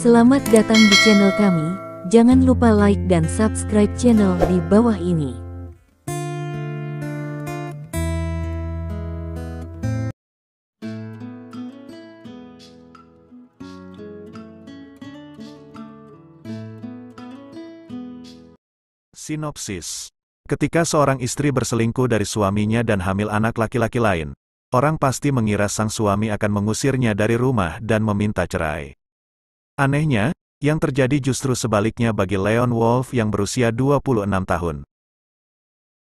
Selamat datang di channel kami, jangan lupa like dan subscribe channel di bawah ini. Sinopsis. Ketika seorang istri berselingkuh dari suaminya dan hamil anak laki-laki lain, orang pasti mengira sang suami akan mengusirnya dari rumah dan meminta cerai. Anehnya, yang terjadi justru sebaliknya bagi Leon Wolf yang berusia 26 tahun.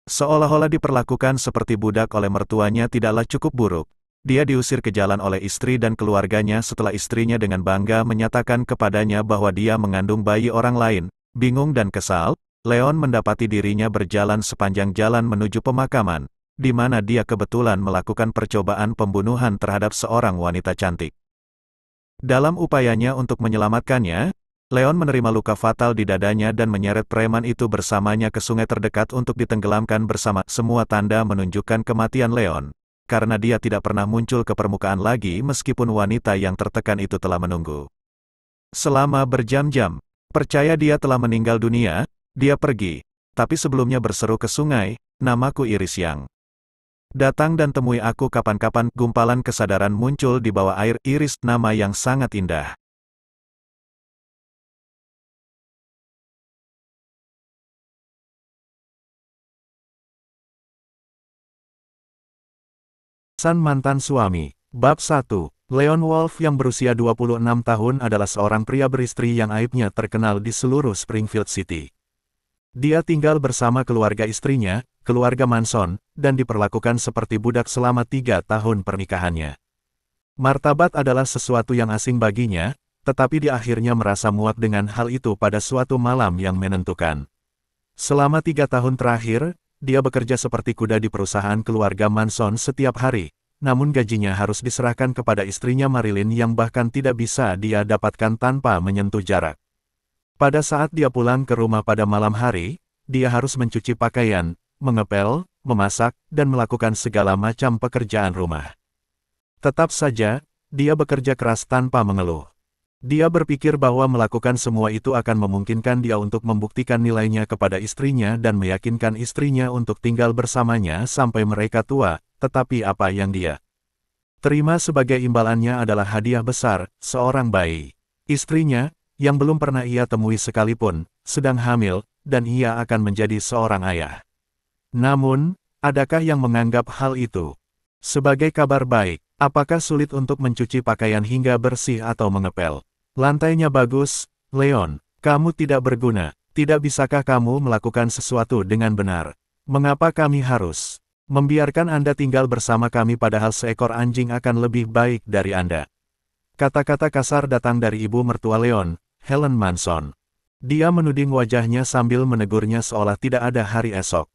Seolah-olah diperlakukan seperti budak oleh mertuanya tidaklah cukup buruk. Dia diusir ke jalan oleh istri dan keluarganya setelah istrinya dengan bangga menyatakan kepadanya bahwa dia mengandung bayi orang lain. Bingung dan kesal, Leon mendapati dirinya berjalan sepanjang jalan menuju pemakaman, di mana dia kebetulan melakukan percobaan pembunuhan terhadap seorang wanita cantik. Dalam upayanya untuk menyelamatkannya, Leon menerima luka fatal di dadanya dan menyeret preman itu bersamanya ke sungai terdekat untuk ditenggelamkan bersama. Semua tanda menunjukkan kematian Leon, karena dia tidak pernah muncul ke permukaan lagi meskipun wanita yang tertekan itu telah menunggu. Selama berjam-jam, percaya dia telah meninggal dunia, dia pergi, tapi sebelumnya berseru ke sungai, "Namaku Iris Yang. Datang dan temui aku kapan-kapan." Gumpalan kesadaran muncul di bawah air. Iris, nama yang sangat indah. San mantan suami. Bab 1. Leon Wolf yang berusia 26 tahun adalah seorang pria beristri yang aibnya terkenal di seluruh Springfield City. Dia tinggal bersama keluarga istrinya, keluarga Manson, dan diperlakukan seperti budak selama 3 tahun pernikahannya. Martabat adalah sesuatu yang asing baginya, tetapi dia akhirnya merasa muak dengan hal itu pada suatu malam yang menentukan. Selama 3 tahun terakhir, dia bekerja seperti kuda di perusahaan keluarga Manson setiap hari, namun gajinya harus diserahkan kepada istrinya Marilyn yang bahkan tidak bisa dia dapatkan tanpa menyentuh jarak. Pada saat dia pulang ke rumah pada malam hari, dia harus mencuci pakaian, mengepel, memasak, dan melakukan segala macam pekerjaan rumah. Tetap saja, dia bekerja keras tanpa mengeluh. Dia berpikir bahwa melakukan semua itu akan memungkinkan dia untuk membuktikan nilainya kepada istrinya dan meyakinkan istrinya untuk tinggal bersamanya sampai mereka tua, tetapi apa yang dia terima sebagai imbalannya adalah hadiah besar, seorang bayi. Istrinya, yang belum pernah ia temui sekalipun, sedang hamil, dan ia akan menjadi seorang ayah. Namun, adakah yang menganggap hal itu sebagai kabar baik? Apakah sulit untuk mencuci pakaian hingga bersih atau mengepel? Lantainya bagus, Leon, kamu tidak berguna, tidak bisakah kamu melakukan sesuatu dengan benar? Mengapa kami harus membiarkan Anda tinggal bersama kami padahal seekor anjing akan lebih baik dari Anda? Kata-kata kasar datang dari ibu mertua Leon, Helen Manson. Dia menuding wajahnya sambil menegurnya seolah tidak ada hari esok.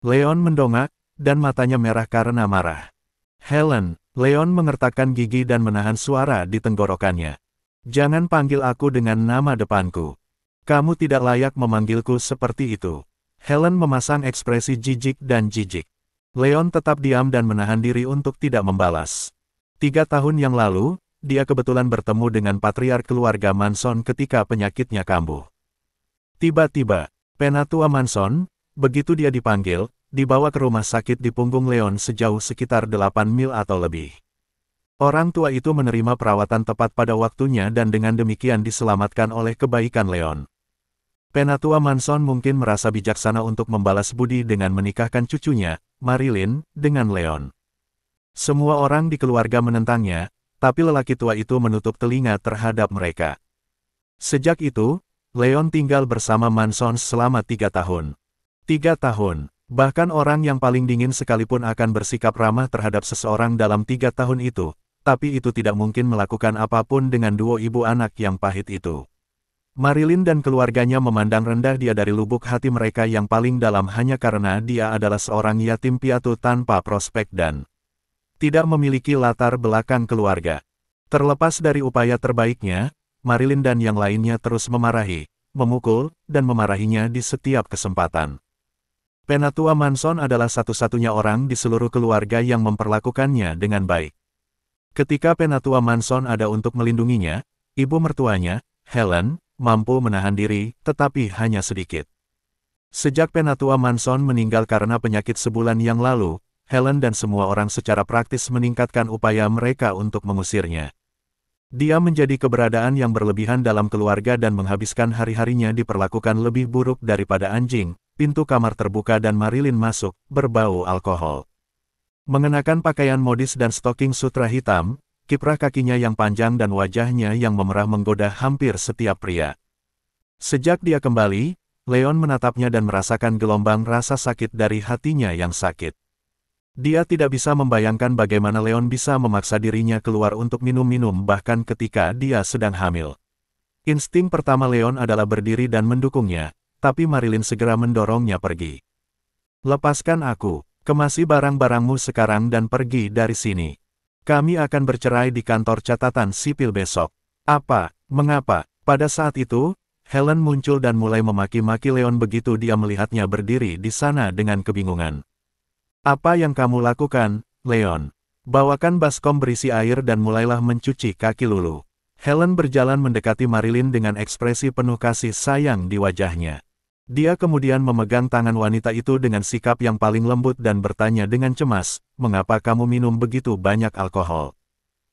Leon mendongak, dan matanya merah karena marah. "Helen," Leon mengertakkan gigi dan menahan suara di tenggorokannya. "Jangan panggil aku dengan nama depanku. Kamu tidak layak memanggilku seperti itu." Helen memasang ekspresi jijik dan jijik. Leon tetap diam dan menahan diri untuk tidak membalas. 3 tahun yang lalu, dia kebetulan bertemu dengan patriark keluarga Manson ketika penyakitnya kambuh. Tiba-tiba, Penatua Manson, begitu dia dipanggil, dibawa ke rumah sakit di punggung Leon sejauh sekitar 8 mil atau lebih. Orang tua itu menerima perawatan tepat pada waktunya dan dengan demikian diselamatkan oleh kebaikan Leon. Penatua Manson mungkin merasa bijaksana untuk membalas budi dengan menikahkan cucunya, Marilyn, dengan Leon. Semua orang di keluarga menentangnya, tapi lelaki tua itu menutup telinga terhadap mereka. Sejak itu, Leon tinggal bersama Manson selama 3 tahun. 3 tahun, bahkan orang yang paling dingin sekalipun akan bersikap ramah terhadap seseorang dalam 3 tahun itu, tapi itu tidak mungkin melakukan apapun dengan duo ibu anak yang pahit itu. Marilyn dan keluarganya memandang rendah dia dari lubuk hati mereka yang paling dalam hanya karena dia adalah seorang yatim piatu tanpa prospek dan tidak memiliki latar belakang keluarga. Terlepas dari upaya terbaiknya, Marilyn dan yang lainnya terus memarahi, memukul, dan memarahinya di setiap kesempatan. Penatua Manson adalah satu-satunya orang di seluruh keluarga yang memperlakukannya dengan baik. Ketika Penatua Manson ada untuk melindunginya, ibu mertuanya, Helen, mampu menahan diri, tetapi hanya sedikit. Sejak Penatua Manson meninggal karena penyakit sebulan yang lalu, Helen dan semua orang secara praktis meningkatkan upaya mereka untuk mengusirnya. Dia menjadi keberadaan yang berlebihan dalam keluarga dan menghabiskan hari-harinya diperlakukan lebih buruk daripada anjing. Pintu kamar terbuka dan Marilyn masuk, berbau alkohol. Mengenakan pakaian modis dan stoking sutra hitam, kiprah kakinya yang panjang dan wajahnya yang memerah menggoda hampir setiap pria. Sejak dia kembali, Leon menatapnya dan merasakan gelombang rasa sakit dari hatinya yang sakit. Dia tidak bisa membayangkan bagaimana Leon bisa memaksa dirinya keluar untuk minum-minum bahkan ketika dia sedang hamil. Insting pertama Leon adalah berdiri dan mendukungnya, tapi Marilyn segera mendorongnya pergi. "Lepaskan aku, kemasi barang-barangmu sekarang dan pergi dari sini. Kami akan bercerai di kantor catatan sipil besok." "Apa? Mengapa?" Pada saat itu, Helen muncul dan mulai memaki-maki Leon begitu dia melihatnya berdiri di sana dengan kebingungan. "Apa yang kamu lakukan, Leon? Bawakan baskom berisi air dan mulailah mencuci kaki Lulu." Helen berjalan mendekati Marilyn dengan ekspresi penuh kasih sayang di wajahnya. Dia kemudian memegang tangan wanita itu dengan sikap yang paling lembut dan bertanya dengan cemas, "Mengapa kamu minum begitu banyak alkohol?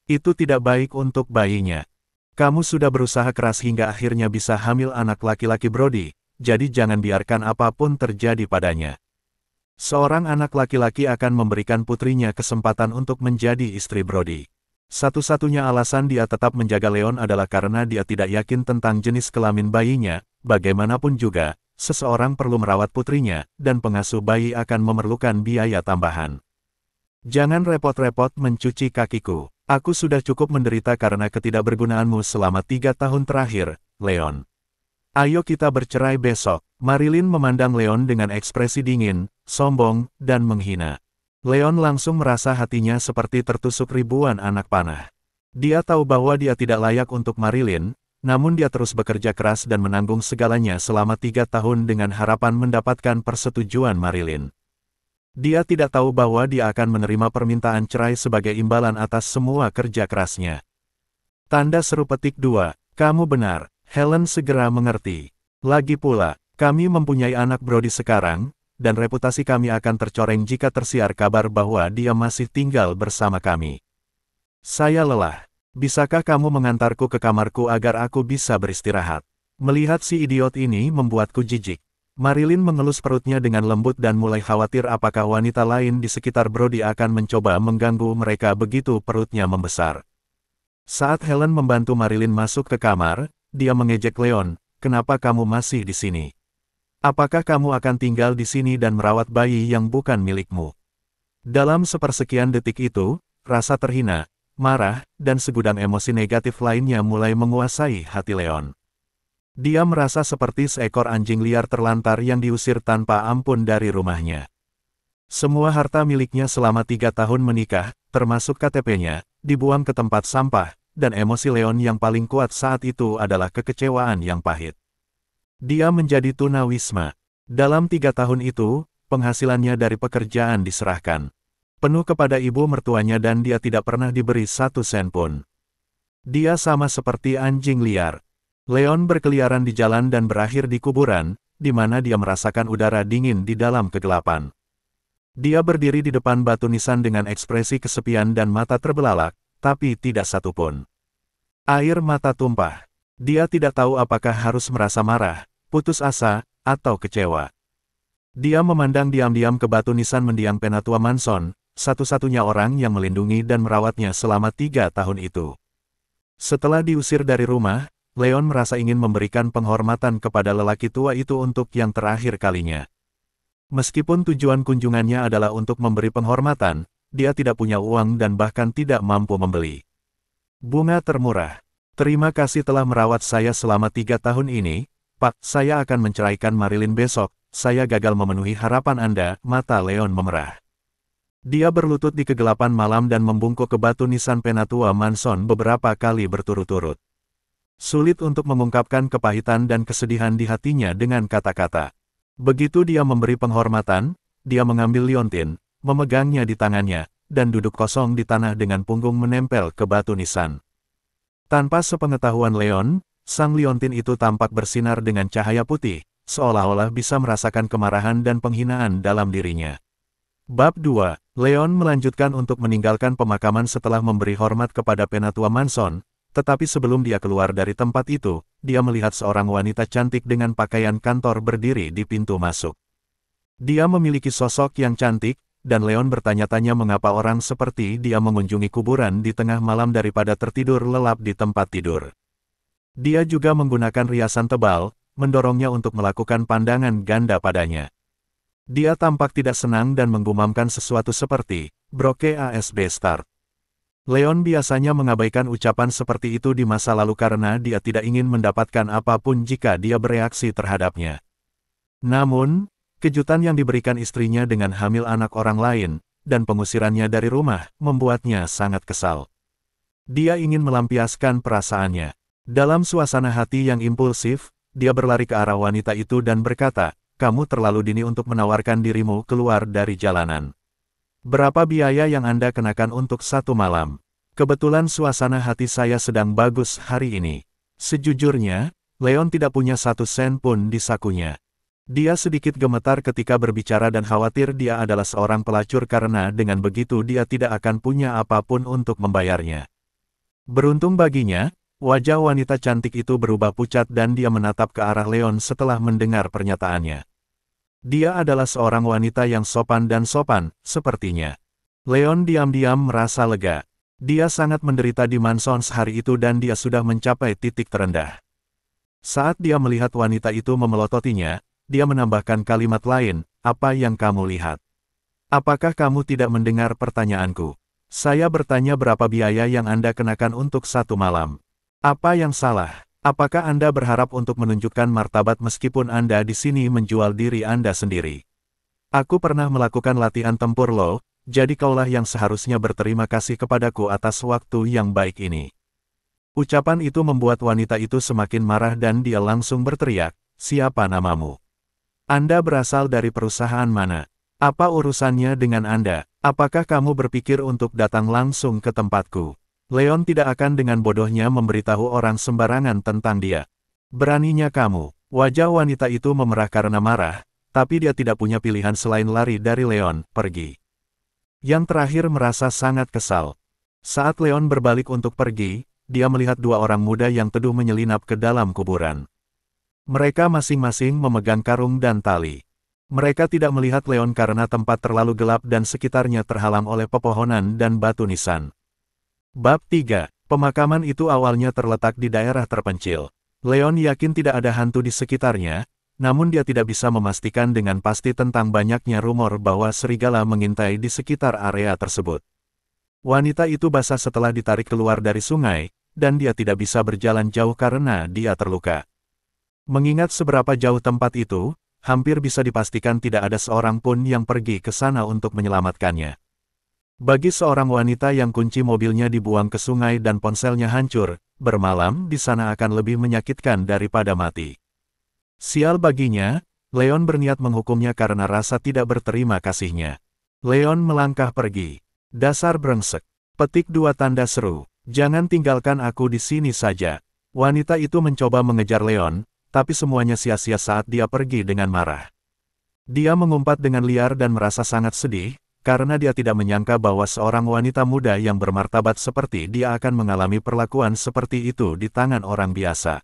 Itu tidak baik untuk bayinya. Kamu sudah berusaha keras hingga akhirnya bisa hamil anak laki-laki Brody, jadi jangan biarkan apapun terjadi padanya. Seorang anak laki-laki akan memberikan putrinya kesempatan untuk menjadi istri Brody." Satu-satunya alasan dia tetap menjaga Leon adalah karena dia tidak yakin tentang jenis kelamin bayinya. Bagaimanapun juga, seseorang perlu merawat putrinya, dan pengasuh bayi akan memerlukan biaya tambahan. "Jangan repot-repot mencuci kakiku. Aku sudah cukup menderita karena ketidakbergunaanmu selama 3 tahun terakhir, Leon. Ayo kita bercerai besok." Marilyn memandang Leon dengan ekspresi dingin, sombong, dan menghina. Leon langsung merasa hatinya seperti tertusuk ribuan anak panah. Dia tahu bahwa dia tidak layak untuk Marilyn, namun dia terus bekerja keras dan menanggung segalanya selama 3 tahun dengan harapan mendapatkan persetujuan Marilyn. Dia tidak tahu bahwa dia akan menerima permintaan cerai sebagai imbalan atas semua kerja kerasnya. Tanda seru petik 2, "Kamu benar." Helen segera mengerti. "Lagi pula, kami mempunyai anak Brody sekarang, dan reputasi kami akan tercoreng jika tersiar kabar bahwa dia masih tinggal bersama kami. Saya lelah. Bisakah kamu mengantarku ke kamarku agar aku bisa beristirahat?" Melihat si idiot ini membuatku jijik. Marilyn mengelus perutnya dengan lembut dan mulai khawatir apakah wanita lain di sekitar Brody akan mencoba mengganggu mereka begitu perutnya membesar. Saat Helen membantu Marilyn masuk ke kamar, dia mengejek Leon, "Kenapa kamu masih di sini? Apakah kamu akan tinggal di sini dan merawat bayi yang bukan milikmu?" Dalam sepersekian detik itu, rasa terhina, marah, dan segudang emosi negatif lainnya mulai menguasai hati Leon. Dia merasa seperti seekor anjing liar terlantar yang diusir tanpa ampun dari rumahnya. Semua harta miliknya selama 3 tahun menikah, termasuk KTP-nya, dibuang ke tempat sampah, dan emosi Leon yang paling kuat saat itu adalah kekecewaan yang pahit. Dia menjadi tunawisma. Dalam 3 tahun itu, penghasilannya dari pekerjaan diserahkan penuh kepada ibu mertuanya dan dia tidak pernah diberi 1 sen pun. Dia sama seperti anjing liar. Leon berkeliaran di jalan dan berakhir di kuburan, di mana dia merasakan udara dingin di dalam kegelapan. Dia berdiri di depan batu nisan dengan ekspresi kesepian dan mata terbelalak, tapi tidak satu pun. Air mata tumpah. Dia tidak tahu apakah harus merasa marah, putus asa, atau kecewa. Dia memandang diam-diam ke batu nisan mendiang Penatua Manson, satu-satunya orang yang melindungi dan merawatnya selama 3 tahun itu. Setelah diusir dari rumah, Leon merasa ingin memberikan penghormatan kepada lelaki tua itu untuk yang terakhir kalinya. Meskipun tujuan kunjungannya adalah untuk memberi penghormatan, dia tidak punya uang dan bahkan tidak mampu membeli bunga termurah. "Terima kasih telah merawat saya selama 3 tahun ini, Pak. Saya akan menceraikan Marilyn besok. Saya gagal memenuhi harapan Anda." Mata Leon memerah. Dia berlutut di kegelapan malam dan membungkuk ke batu nisan Penatua Manson beberapa kali berturut-turut. Sulit untuk mengungkapkan kepahitan dan kesedihan di hatinya dengan kata-kata. Begitu dia memberi penghormatan, dia mengambil liontin, memegangnya di tangannya, dan duduk kosong di tanah dengan punggung menempel ke batu nisan. Tanpa sepengetahuan Leon, sang liontin itu tampak bersinar dengan cahaya putih, seolah-olah bisa merasakan kemarahan dan penghinaan dalam dirinya. Bab 2, Leon melanjutkan untuk meninggalkan pemakaman setelah memberi hormat kepada Penatua Manson, tetapi sebelum dia keluar dari tempat itu, dia melihat seorang wanita cantik dengan pakaian kantor berdiri di pintu masuk. Dia memiliki sosok yang cantik, dan Leon bertanya-tanya mengapa orang seperti dia mengunjungi kuburan di tengah malam daripada tertidur lelap di tempat tidur. Dia juga menggunakan riasan tebal, mendorongnya untuk melakukan pandangan ganda padanya. Dia tampak tidak senang dan menggumamkan sesuatu seperti, "Broke ASB start." Leon biasanya mengabaikan ucapan seperti itu di masa lalu karena dia tidak ingin mendapatkan apapun jika dia bereaksi terhadapnya. Namun, kejutan yang diberikan istrinya dengan hamil anak orang lain, dan pengusirannya dari rumah, membuatnya sangat kesal. Dia ingin melampiaskan perasaannya. Dalam suasana hati yang impulsif, dia berlari ke arah wanita itu dan berkata, "Kamu terlalu dini untuk menawarkan dirimu keluar dari jalanan. Berapa biaya yang Anda kenakan untuk satu malam? Kebetulan suasana hati saya sedang bagus hari ini." Sejujurnya, Leon tidak punya 1 sen pun di sakunya. Dia sedikit gemetar ketika berbicara dan khawatir dia adalah seorang pelacur karena dengan begitu dia tidak akan punya apapun untuk membayarnya. Beruntung baginya, wajah wanita cantik itu berubah pucat dan dia menatap ke arah Leon setelah mendengar pernyataannya. Dia adalah seorang wanita yang sopan dan sopan, sepertinya. Leon diam-diam merasa lega. Dia sangat menderita di Mansons hari itu dan dia sudah mencapai titik terendah. Saat dia melihat wanita itu memelototinya, dia menambahkan kalimat lain, "Apa yang kamu lihat? Apakah kamu tidak mendengar pertanyaanku? Saya bertanya berapa biaya yang Anda kenakan untuk satu malam. Apa yang salah? Apakah Anda berharap untuk menunjukkan martabat meskipun Anda di sini menjual diri Anda sendiri? Aku pernah melakukan latihan tempur loh, jadi kaulah yang seharusnya berterima kasih kepadaku atas waktu yang baik ini." Ucapan itu membuat wanita itu semakin marah dan dia langsung berteriak, "Siapa namamu? Anda berasal dari perusahaan mana? Apa urusannya dengan Anda? Apakah kamu berpikir untuk datang langsung ke tempatku?" Leon tidak akan dengan bodohnya memberitahu orang sembarangan tentang dia. "Beraninya kamu." Wajah wanita itu memerah karena marah, tapi dia tidak punya pilihan selain lari dari Leon, pergi. Yang terakhir merasa sangat kesal. Saat Leon berbalik untuk pergi, dia melihat 2 orang muda yang teduh menyelinap ke dalam kuburan. Mereka masing-masing memegang karung dan tali. Mereka tidak melihat Leon karena tempat terlalu gelap dan sekitarnya terhalang oleh pepohonan dan batu nisan. Bab 3, pemakaman itu awalnya terletak di daerah terpencil. Leon yakin tidak ada hantu di sekitarnya, namun dia tidak bisa memastikan dengan pasti tentang banyaknya rumor bahwa serigala mengintai di sekitar area tersebut. Wanita itu basah setelah ditarik keluar dari sungai, dan dia tidak bisa berjalan jauh karena dia terluka. Mengingat seberapa jauh tempat itu, hampir bisa dipastikan tidak ada seorang pun yang pergi ke sana untuk menyelamatkannya. Bagi seorang wanita yang kunci mobilnya dibuang ke sungai dan ponselnya hancur, bermalam di sana akan lebih menyakitkan daripada mati. Sial baginya, Leon berniat menghukumnya karena rasa tidak berterima kasihnya. Leon melangkah pergi. "Dasar brengsek. Petik 2 tanda seru. Jangan tinggalkan aku di sini saja." Wanita itu mencoba mengejar Leon, tapi semuanya sia-sia saat dia pergi dengan marah. Dia mengumpat dengan liar dan merasa sangat sedih, karena dia tidak menyangka bahwa seorang wanita muda yang bermartabat seperti dia akan mengalami perlakuan seperti itu di tangan orang biasa.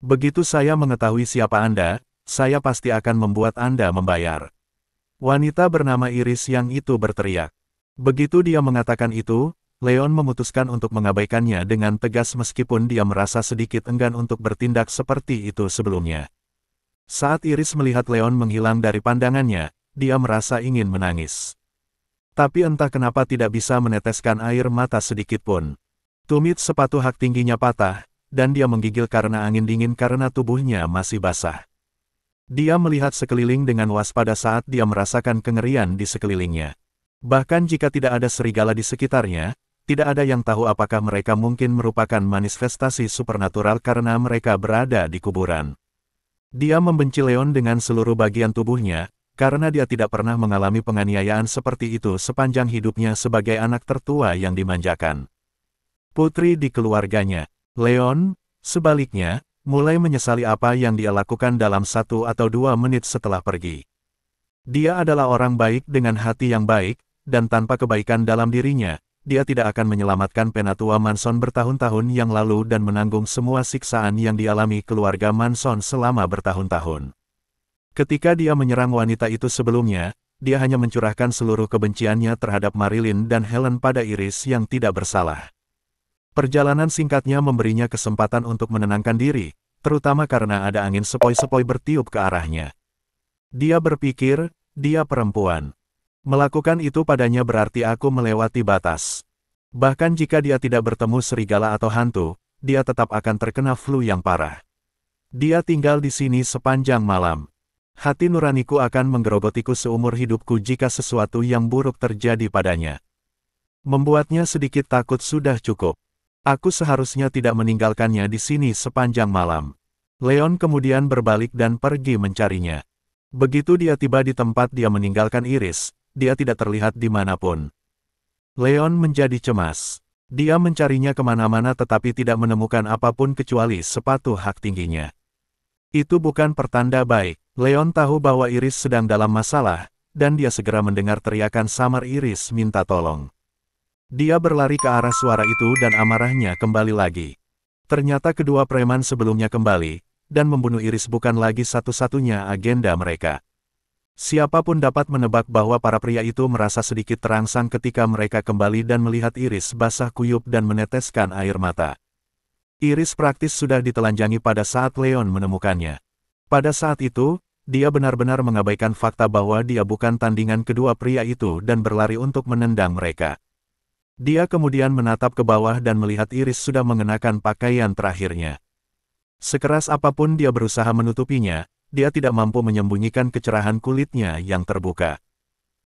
"Begitu saya mengetahui siapa Anda, saya pasti akan membuat Anda membayar." Wanita bernama Iris yang itu berteriak. Begitu dia mengatakan itu, Leon memutuskan untuk mengabaikannya dengan tegas meskipun dia merasa sedikit enggan untuk bertindak seperti itu sebelumnya. Saat Iris melihat Leon menghilang dari pandangannya, dia merasa ingin menangis. Tapi entah kenapa tidak bisa meneteskan air mata sedikit pun. Tumit sepatu hak tingginya patah, dan dia menggigil karena angin dingin karena tubuhnya masih basah. Dia melihat sekeliling dengan waspada saat dia merasakan kengerian di sekelilingnya. Bahkan jika tidak ada serigala di sekitarnya, tidak ada yang tahu apakah mereka mungkin merupakan manifestasi supernatural karena mereka berada di kuburan. Dia membenci Leon dengan seluruh bagian tubuhnya, karena dia tidak pernah mengalami penganiayaan seperti itu sepanjang hidupnya sebagai anak tertua yang dimanjakan. Putri di keluarganya. Leon, Sebaliknya, mulai menyesali apa yang dia lakukan dalam 1 atau 2 menit setelah pergi. Dia adalah orang baik dengan hati yang baik, dan tanpa kebaikan dalam dirinya, dia tidak akan menyelamatkan Penatua Manson bertahun-tahun yang lalu dan menanggung semua siksaan yang dialami keluarga Manson selama bertahun-tahun. Ketika dia menyerang wanita itu sebelumnya, dia hanya mencurahkan seluruh kebenciannya terhadap Marilyn dan Helen pada Iris yang tidak bersalah. Perjalanan singkatnya memberinya kesempatan untuk menenangkan diri, terutama karena ada angin sepoi-sepoi bertiup ke arahnya. Dia berpikir, dia perempuan. Melakukan itu padanya berarti aku melewati batas. Bahkan jika dia tidak bertemu serigala atau hantu, dia tetap akan terkena flu yang parah. Dia tinggal di sini sepanjang malam. Hati nuraniku akan menggerogotiku seumur hidupku jika sesuatu yang buruk terjadi padanya. Membuatnya sedikit takut sudah cukup. Aku seharusnya tidak meninggalkannya di sini sepanjang malam. Leon kemudian berbalik dan pergi mencarinya. Begitu dia tiba di tempat dia meninggalkan Iris, dia tidak terlihat dimanapun. Leon menjadi cemas. Dia mencarinya kemana-mana tetapi tidak menemukan apapun kecuali sepatu hak tingginya. Itu bukan pertanda baik. Leon tahu bahwa Iris sedang dalam masalah, dan dia segera mendengar teriakan samar Iris minta tolong. Dia berlari ke arah suara itu dan amarahnya kembali lagi. Ternyata kedua preman sebelumnya kembali, dan membunuh Iris bukan lagi satu-satunya agenda mereka. Siapapun dapat menebak bahwa para pria itu merasa sedikit terangsang ketika mereka kembali dan melihat Iris basah kuyup dan meneteskan air mata. Iris praktis sudah ditelanjangi pada saat Leon menemukannya. Pada saat itu, dia benar-benar mengabaikan fakta bahwa dia bukan tandingan kedua pria itu dan berlari untuk menendang mereka. Dia kemudian menatap ke bawah dan melihat Iris sudah mengenakan pakaian terakhirnya. Sekeras apapun dia berusaha menutupinya, dia tidak mampu menyembunyikan kecerahan kulitnya yang terbuka.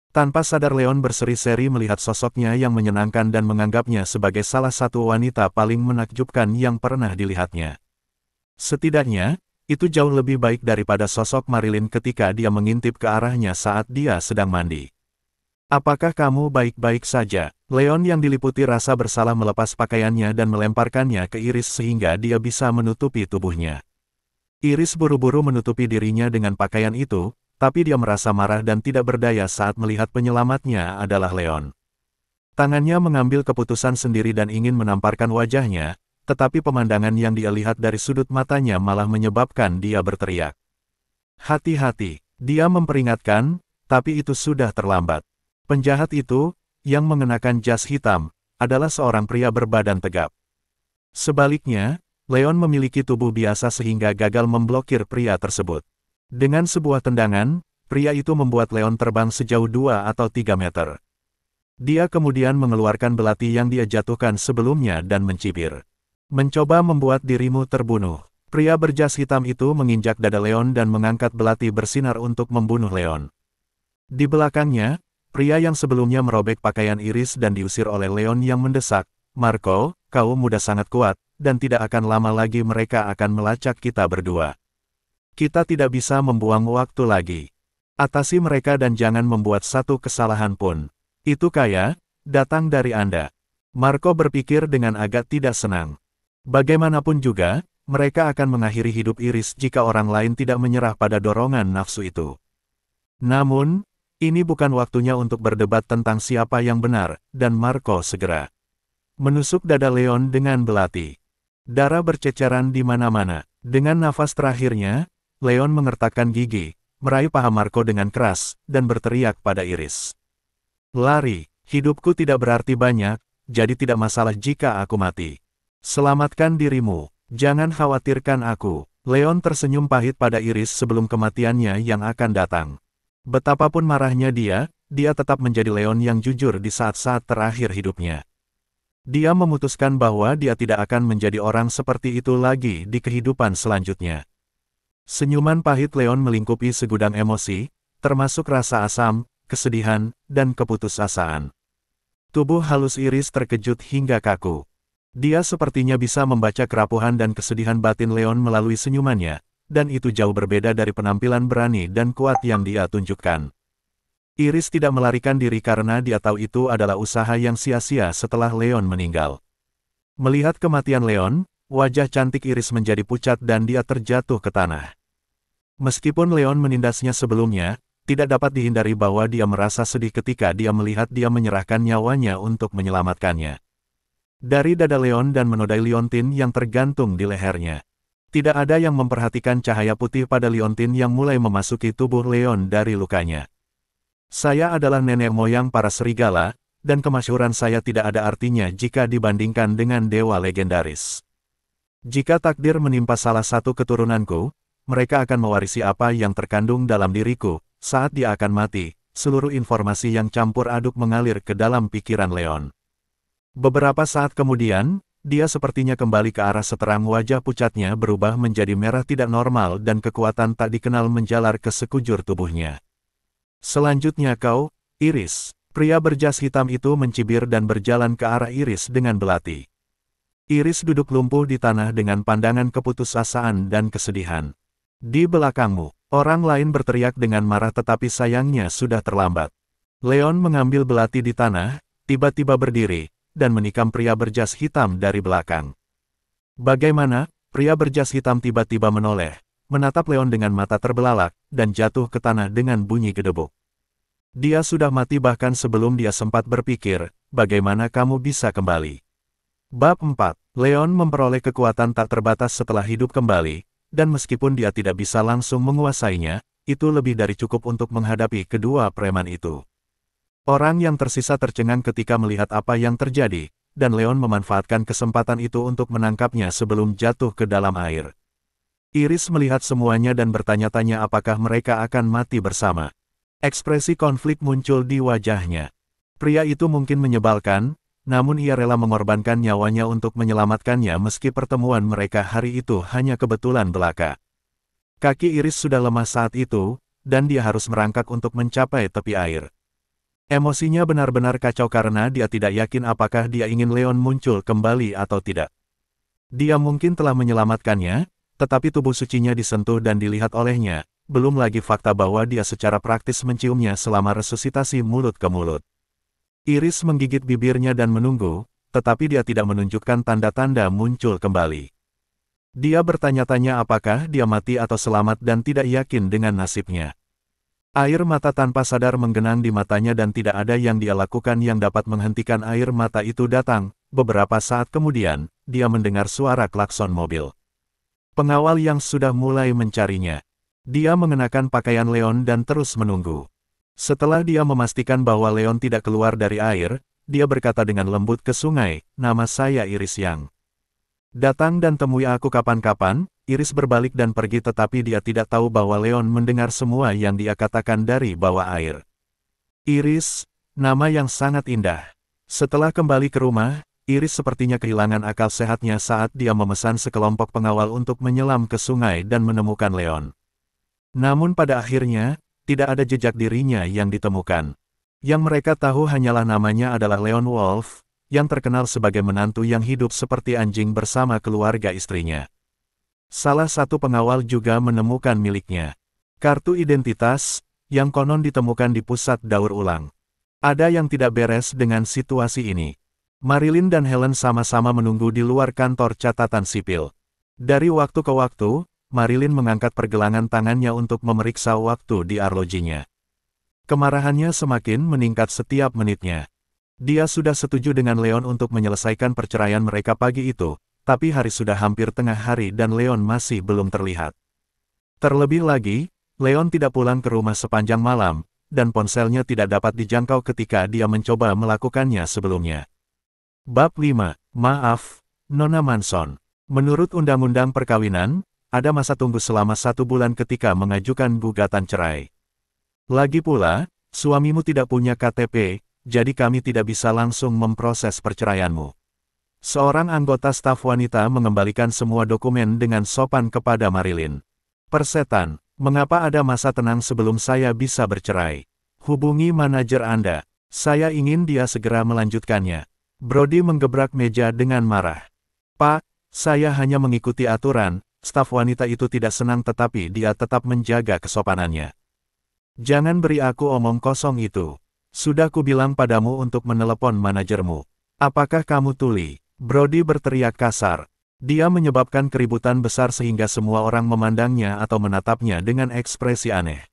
Tanpa sadar Leon berseri-seri melihat sosoknya yang menyenangkan dan menganggapnya sebagai salah satu wanita paling menakjubkan yang pernah dilihatnya. Setidaknya, itu jauh lebih baik daripada sosok Marilyn ketika dia mengintip ke arahnya saat dia sedang mandi. Apakah kamu baik-baik saja? Leon yang diliputi rasa bersalah melepas pakaiannya dan melemparkannya ke Iris sehingga dia bisa menutupi tubuhnya. Iris buru-buru menutupi dirinya dengan pakaian itu, tapi dia merasa marah dan tidak berdaya saat melihat penyelamatnya adalah Leon. Tangannya mengambil keputusan sendiri dan ingin menamparkan wajahnya, tetapi pemandangan yang dia lihat dari sudut matanya malah menyebabkan dia berteriak. Hati-hati, dia memperingatkan, tapi itu sudah terlambat. Penjahat itu, yang mengenakan jas hitam, adalah seorang pria berbadan tegap. Sebaliknya, Leon memiliki tubuh biasa sehingga gagal memblokir pria tersebut. Dengan sebuah tendangan, pria itu membuat Leon terbang sejauh 2 atau 3 meter. Dia kemudian mengeluarkan belati yang dia jatuhkan sebelumnya dan mencibir. Mencoba membuat dirimu terbunuh. Pria berjas hitam itu menginjak dada Leon dan mengangkat belati bersinar untuk membunuh Leon. Di belakangnya, pria yang sebelumnya merobek pakaian Iris dan diusir oleh Leon yang mendesak, Marco, kau muda sangat kuat, dan tidak akan lama lagi mereka akan melacak kita berdua. Kita tidak bisa membuang waktu lagi. Atasi mereka dan jangan membuat satu kesalahan pun. Itu kaya, datang dari Anda. Marco berpikir dengan agak tidak senang. Bagaimanapun juga, mereka akan mengakhiri hidup Iris jika orang lain tidak menyerah pada dorongan nafsu itu. Namun, ini bukan waktunya untuk berdebat tentang siapa yang benar, dan Marco segera menusuk dada Leon dengan belati. Darah berceceran di mana-mana. Dengan nafas terakhirnya, Leon mengertakkan gigi, meraih paha Marco dengan keras, dan berteriak pada Iris. Lari, hidupku tidak berarti banyak, jadi tidak masalah jika aku mati. Selamatkan dirimu, jangan khawatirkan aku. Leon tersenyum pahit pada Iris sebelum kematiannya yang akan datang. Betapapun marahnya dia tetap menjadi Leon yang jujur di saat-saat terakhir hidupnya. Dia memutuskan bahwa dia tidak akan menjadi orang seperti itu lagi di kehidupan selanjutnya. Senyuman pahit Leon melingkupi segudang emosi, termasuk rasa asam, kesedihan, dan keputusasaan. Tubuh halus Iris terkejut hingga kaku. Dia sepertinya bisa membaca kerapuhan dan kesedihan batin Leon melalui senyumannya, dan itu jauh berbeda dari penampilan berani dan kuat yang dia tunjukkan. Iris tidak melarikan diri karena dia tahu itu adalah usaha yang sia-sia setelah Leon meninggal. Melihat kematian Leon, wajah cantik Iris menjadi pucat dan dia terjatuh ke tanah. Meskipun Leon menindasnya sebelumnya, tidak dapat dihindari bahwa dia merasa sedih ketika dia melihat dia menyerahkan nyawanya untuk menyelamatkannya. Dari dada Leon dan menodai liontin yang tergantung di lehernya. Tidak ada yang memperhatikan cahaya putih pada liontin yang mulai memasuki tubuh Leon dari lukanya. Saya adalah nenek moyang para serigala, dan kemasyhuran saya tidak ada artinya jika dibandingkan dengan dewa legendaris. Jika takdir menimpa salah satu keturunanku, mereka akan mewarisi apa yang terkandung dalam diriku. Saat dia akan mati, seluruh informasi yang campur aduk mengalir ke dalam pikiran Leon. Beberapa saat kemudian, dia sepertinya kembali ke arah seterang wajah pucatnya berubah menjadi merah tidak normal dan kekuatan tak dikenal menjalar ke sekujur tubuhnya. Selanjutnya kau, Iris. Pria berjas hitam itu mencibir dan berjalan ke arah Iris dengan belati. Iris duduk lumpuh di tanah dengan pandangan keputusasaan dan kesedihan. Di belakangmu, orang lain berteriak dengan marah tetapi sayangnya sudah terlambat. Leon mengambil belati di tanah, tiba-tiba berdiri, dan menikam pria berjas hitam dari belakang. Bagaimana? Pria berjas hitam tiba-tiba menoleh, menatap Leon dengan mata terbelalak, dan jatuh ke tanah dengan bunyi gedebuk. Dia sudah mati bahkan sebelum dia sempat berpikir, bagaimana kamu bisa kembali. Bab 4. Leon memperoleh kekuatan tak terbatas setelah hidup kembali, dan meskipun dia tidak bisa langsung menguasainya, itu lebih dari cukup untuk menghadapi kedua preman itu. Orang yang tersisa tercengang ketika melihat apa yang terjadi, dan Leon memanfaatkan kesempatan itu untuk menangkapnya sebelum jatuh ke dalam air. Iris melihat semuanya dan bertanya-tanya apakah mereka akan mati bersama. Ekspresi konflik muncul di wajahnya. Pria itu mungkin menyebalkan, namun ia rela mengorbankan nyawanya untuk menyelamatkannya meski pertemuan mereka hari itu hanya kebetulan belaka. Kaki Iris sudah lemah saat itu, dan dia harus merangkak untuk mencapai tepi air. Emosinya benar-benar kacau karena dia tidak yakin apakah dia ingin Leon muncul kembali atau tidak. Dia mungkin telah menyelamatkannya, tetapi tubuh sucinya disentuh dan dilihat olehnya, belum lagi fakta bahwa dia secara praktis menciumnya selama resusitasi mulut ke mulut. Iris menggigit bibirnya dan menunggu, tetapi dia tidak menunjukkan tanda-tanda muncul kembali. Dia bertanya-tanya apakah dia mati atau selamat dan tidak yakin dengan nasibnya. Air mata tanpa sadar menggenang di matanya dan tidak ada yang dia lakukan yang dapat menghentikan air mata itu datang. Beberapa saat kemudian, dia mendengar suara klakson mobil. Pengawal yang sudah mulai mencarinya. Dia mengenakan pakaian Leon dan terus menunggu. Setelah dia memastikan bahwa Leon tidak keluar dari air, dia berkata dengan lembut ke sungai, "Nama saya Iris Yang. Datang dan temui aku kapan-kapan." Iris berbalik dan pergi tetapi dia tidak tahu bahwa Leon mendengar semua yang dia katakan dari bawah air. Iris, nama yang sangat indah. Setelah kembali ke rumah, Iris sepertinya kehilangan akal sehatnya saat dia memesan sekelompok pengawal untuk menyelam ke sungai dan menemukan Leon. Namun pada akhirnya, tidak ada jejak dirinya yang ditemukan. Yang mereka tahu hanyalah namanya adalah Leon Wolf, yang terkenal sebagai menantu yang hidup seperti anjing bersama keluarga istrinya. Salah satu pengawal juga menemukan miliknya. Kartu identitas, yang konon ditemukan di pusat daur ulang. Ada yang tidak beres dengan situasi ini. Marilyn dan Helen sama-sama menunggu di luar kantor catatan sipil. Dari waktu ke waktu, Marilyn mengangkat pergelangan tangannya untuk memeriksa waktu di arlojinya. Kemarahannya semakin meningkat setiap menitnya. Dia sudah setuju dengan Leon untuk menyelesaikan perceraian mereka pagi itu, tapi hari sudah hampir tengah hari dan Leon masih belum terlihat. Terlebih lagi, Leon tidak pulang ke rumah sepanjang malam, dan ponselnya tidak dapat dijangkau ketika dia mencoba melakukannya sebelumnya. Bab 5. Maaf, Nona Manson. Menurut Undang-Undang Perkawinan, ada masa tunggu selama 1 bulan ketika mengajukan gugatan cerai. Lagi pula, suamimu tidak punya KTP, jadi kami tidak bisa langsung memproses perceraianmu. Seorang anggota staf wanita mengembalikan semua dokumen dengan sopan kepada Marilyn. Persetan, mengapa ada masa tenang sebelum saya bisa bercerai? Hubungi manajer Anda. Saya ingin dia segera melanjutkannya. Brody menggebrak meja dengan marah. Pak, saya hanya mengikuti aturan. Staf wanita itu tidak senang tetapi dia tetap menjaga kesopanannya. Jangan beri aku omong kosong itu. Sudah kubilang padamu untuk menelepon manajermu. Apakah kamu tuli? Brody berteriak kasar. Dia menyebabkan keributan besar sehingga semua orang memandangnya atau menatapnya dengan ekspresi aneh.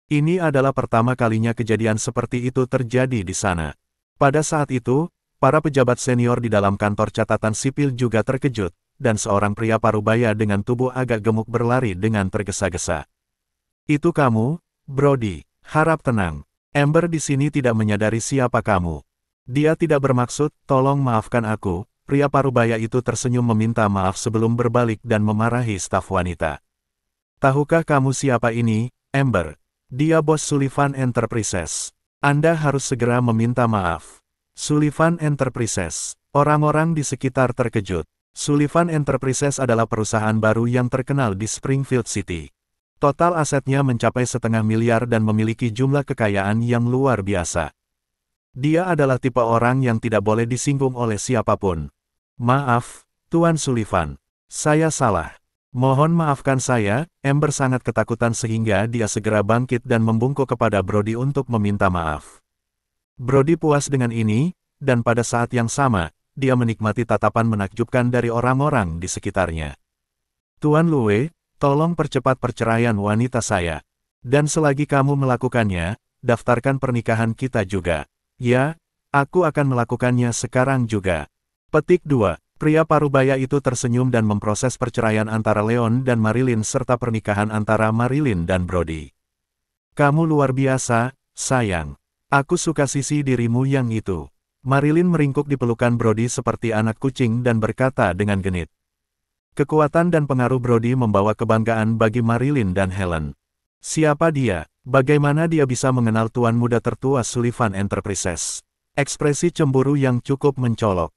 Ini adalah pertama kalinya kejadian seperti itu terjadi di sana. Pada saat itu, para pejabat senior di dalam kantor catatan sipil juga terkejut, dan seorang pria parubaya dengan tubuh agak gemuk berlari dengan tergesa-gesa. Itu kamu, Brody. Harap tenang. Amber di sini tidak menyadari siapa kamu. Dia tidak bermaksud, tolong maafkan aku. Pria parubaya itu tersenyum meminta maaf sebelum berbalik dan memarahi staf wanita. Tahukah kamu siapa ini, Amber? Dia bos Sullivan Enterprises. Anda harus segera meminta maaf. Sullivan Enterprises. Orang-orang di sekitar terkejut. Sullivan Enterprises adalah perusahaan baru yang terkenal di Springfield City. Total asetnya mencapai $500 miliar dan memiliki jumlah kekayaan yang luar biasa. Dia adalah tipe orang yang tidak boleh disinggung oleh siapapun. Maaf, Tuan Sullivan. Saya salah. Mohon maafkan saya. Amber sangat ketakutan sehingga dia segera bangkit dan membungkuk kepada Brody untuk meminta maaf. Brody puas dengan ini, dan pada saat yang sama, dia menikmati tatapan menakjubkan dari orang-orang di sekitarnya. Tuan Lue, tolong percepat perceraian wanita saya. Dan selagi kamu melakukannya, daftarkan pernikahan kita juga. Ya, aku akan melakukannya sekarang juga. Petik 2. Pria parubaya itu tersenyum dan memproses perceraian antara Leon dan Marilyn serta pernikahan antara Marilyn dan Brody. Kamu luar biasa, sayang. Aku suka sisi dirimu yang itu. Marilyn meringkuk di pelukan Brody seperti anak kucing dan berkata dengan genit. Kekuatan dan pengaruh Brody membawa kebanggaan bagi Marilyn dan Helen. Siapa dia? Bagaimana dia bisa mengenal tuan muda tertua Sullivan Enterprises? Ekspresi cemburu yang cukup mencolok.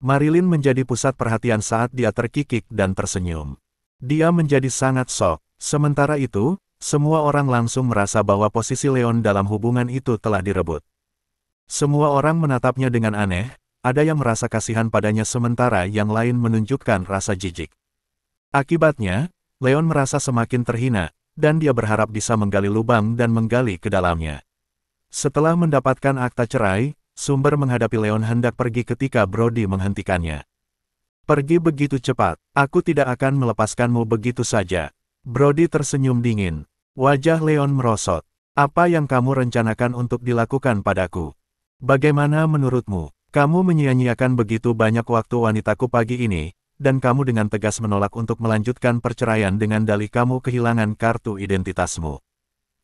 Marilyn menjadi pusat perhatian saat dia terkikik dan tersenyum. Dia menjadi sangat shock. Sementara itu, semua orang langsung merasa bahwa posisi Leon dalam hubungan itu telah direbut. Semua orang menatapnya dengan aneh, ada yang merasa kasihan padanya sementara yang lain menunjukkan rasa jijik. Akibatnya, Leon merasa semakin terhina, dan dia berharap bisa menggali lubang dan menggali ke dalamnya. Setelah mendapatkan akta cerai, sumber menghadapi Leon hendak pergi ketika Brody menghentikannya. Pergi begitu cepat, aku tidak akan melepaskanmu begitu saja. Brody tersenyum dingin. Wajah Leon merosot. Apa yang kamu rencanakan untuk dilakukan padaku? Bagaimana menurutmu? Kamu menyia-nyiakan begitu banyak waktu wanitaku pagi ini, dan kamu dengan tegas menolak untuk melanjutkan perceraian dengan dalih kamu kehilangan kartu identitasmu.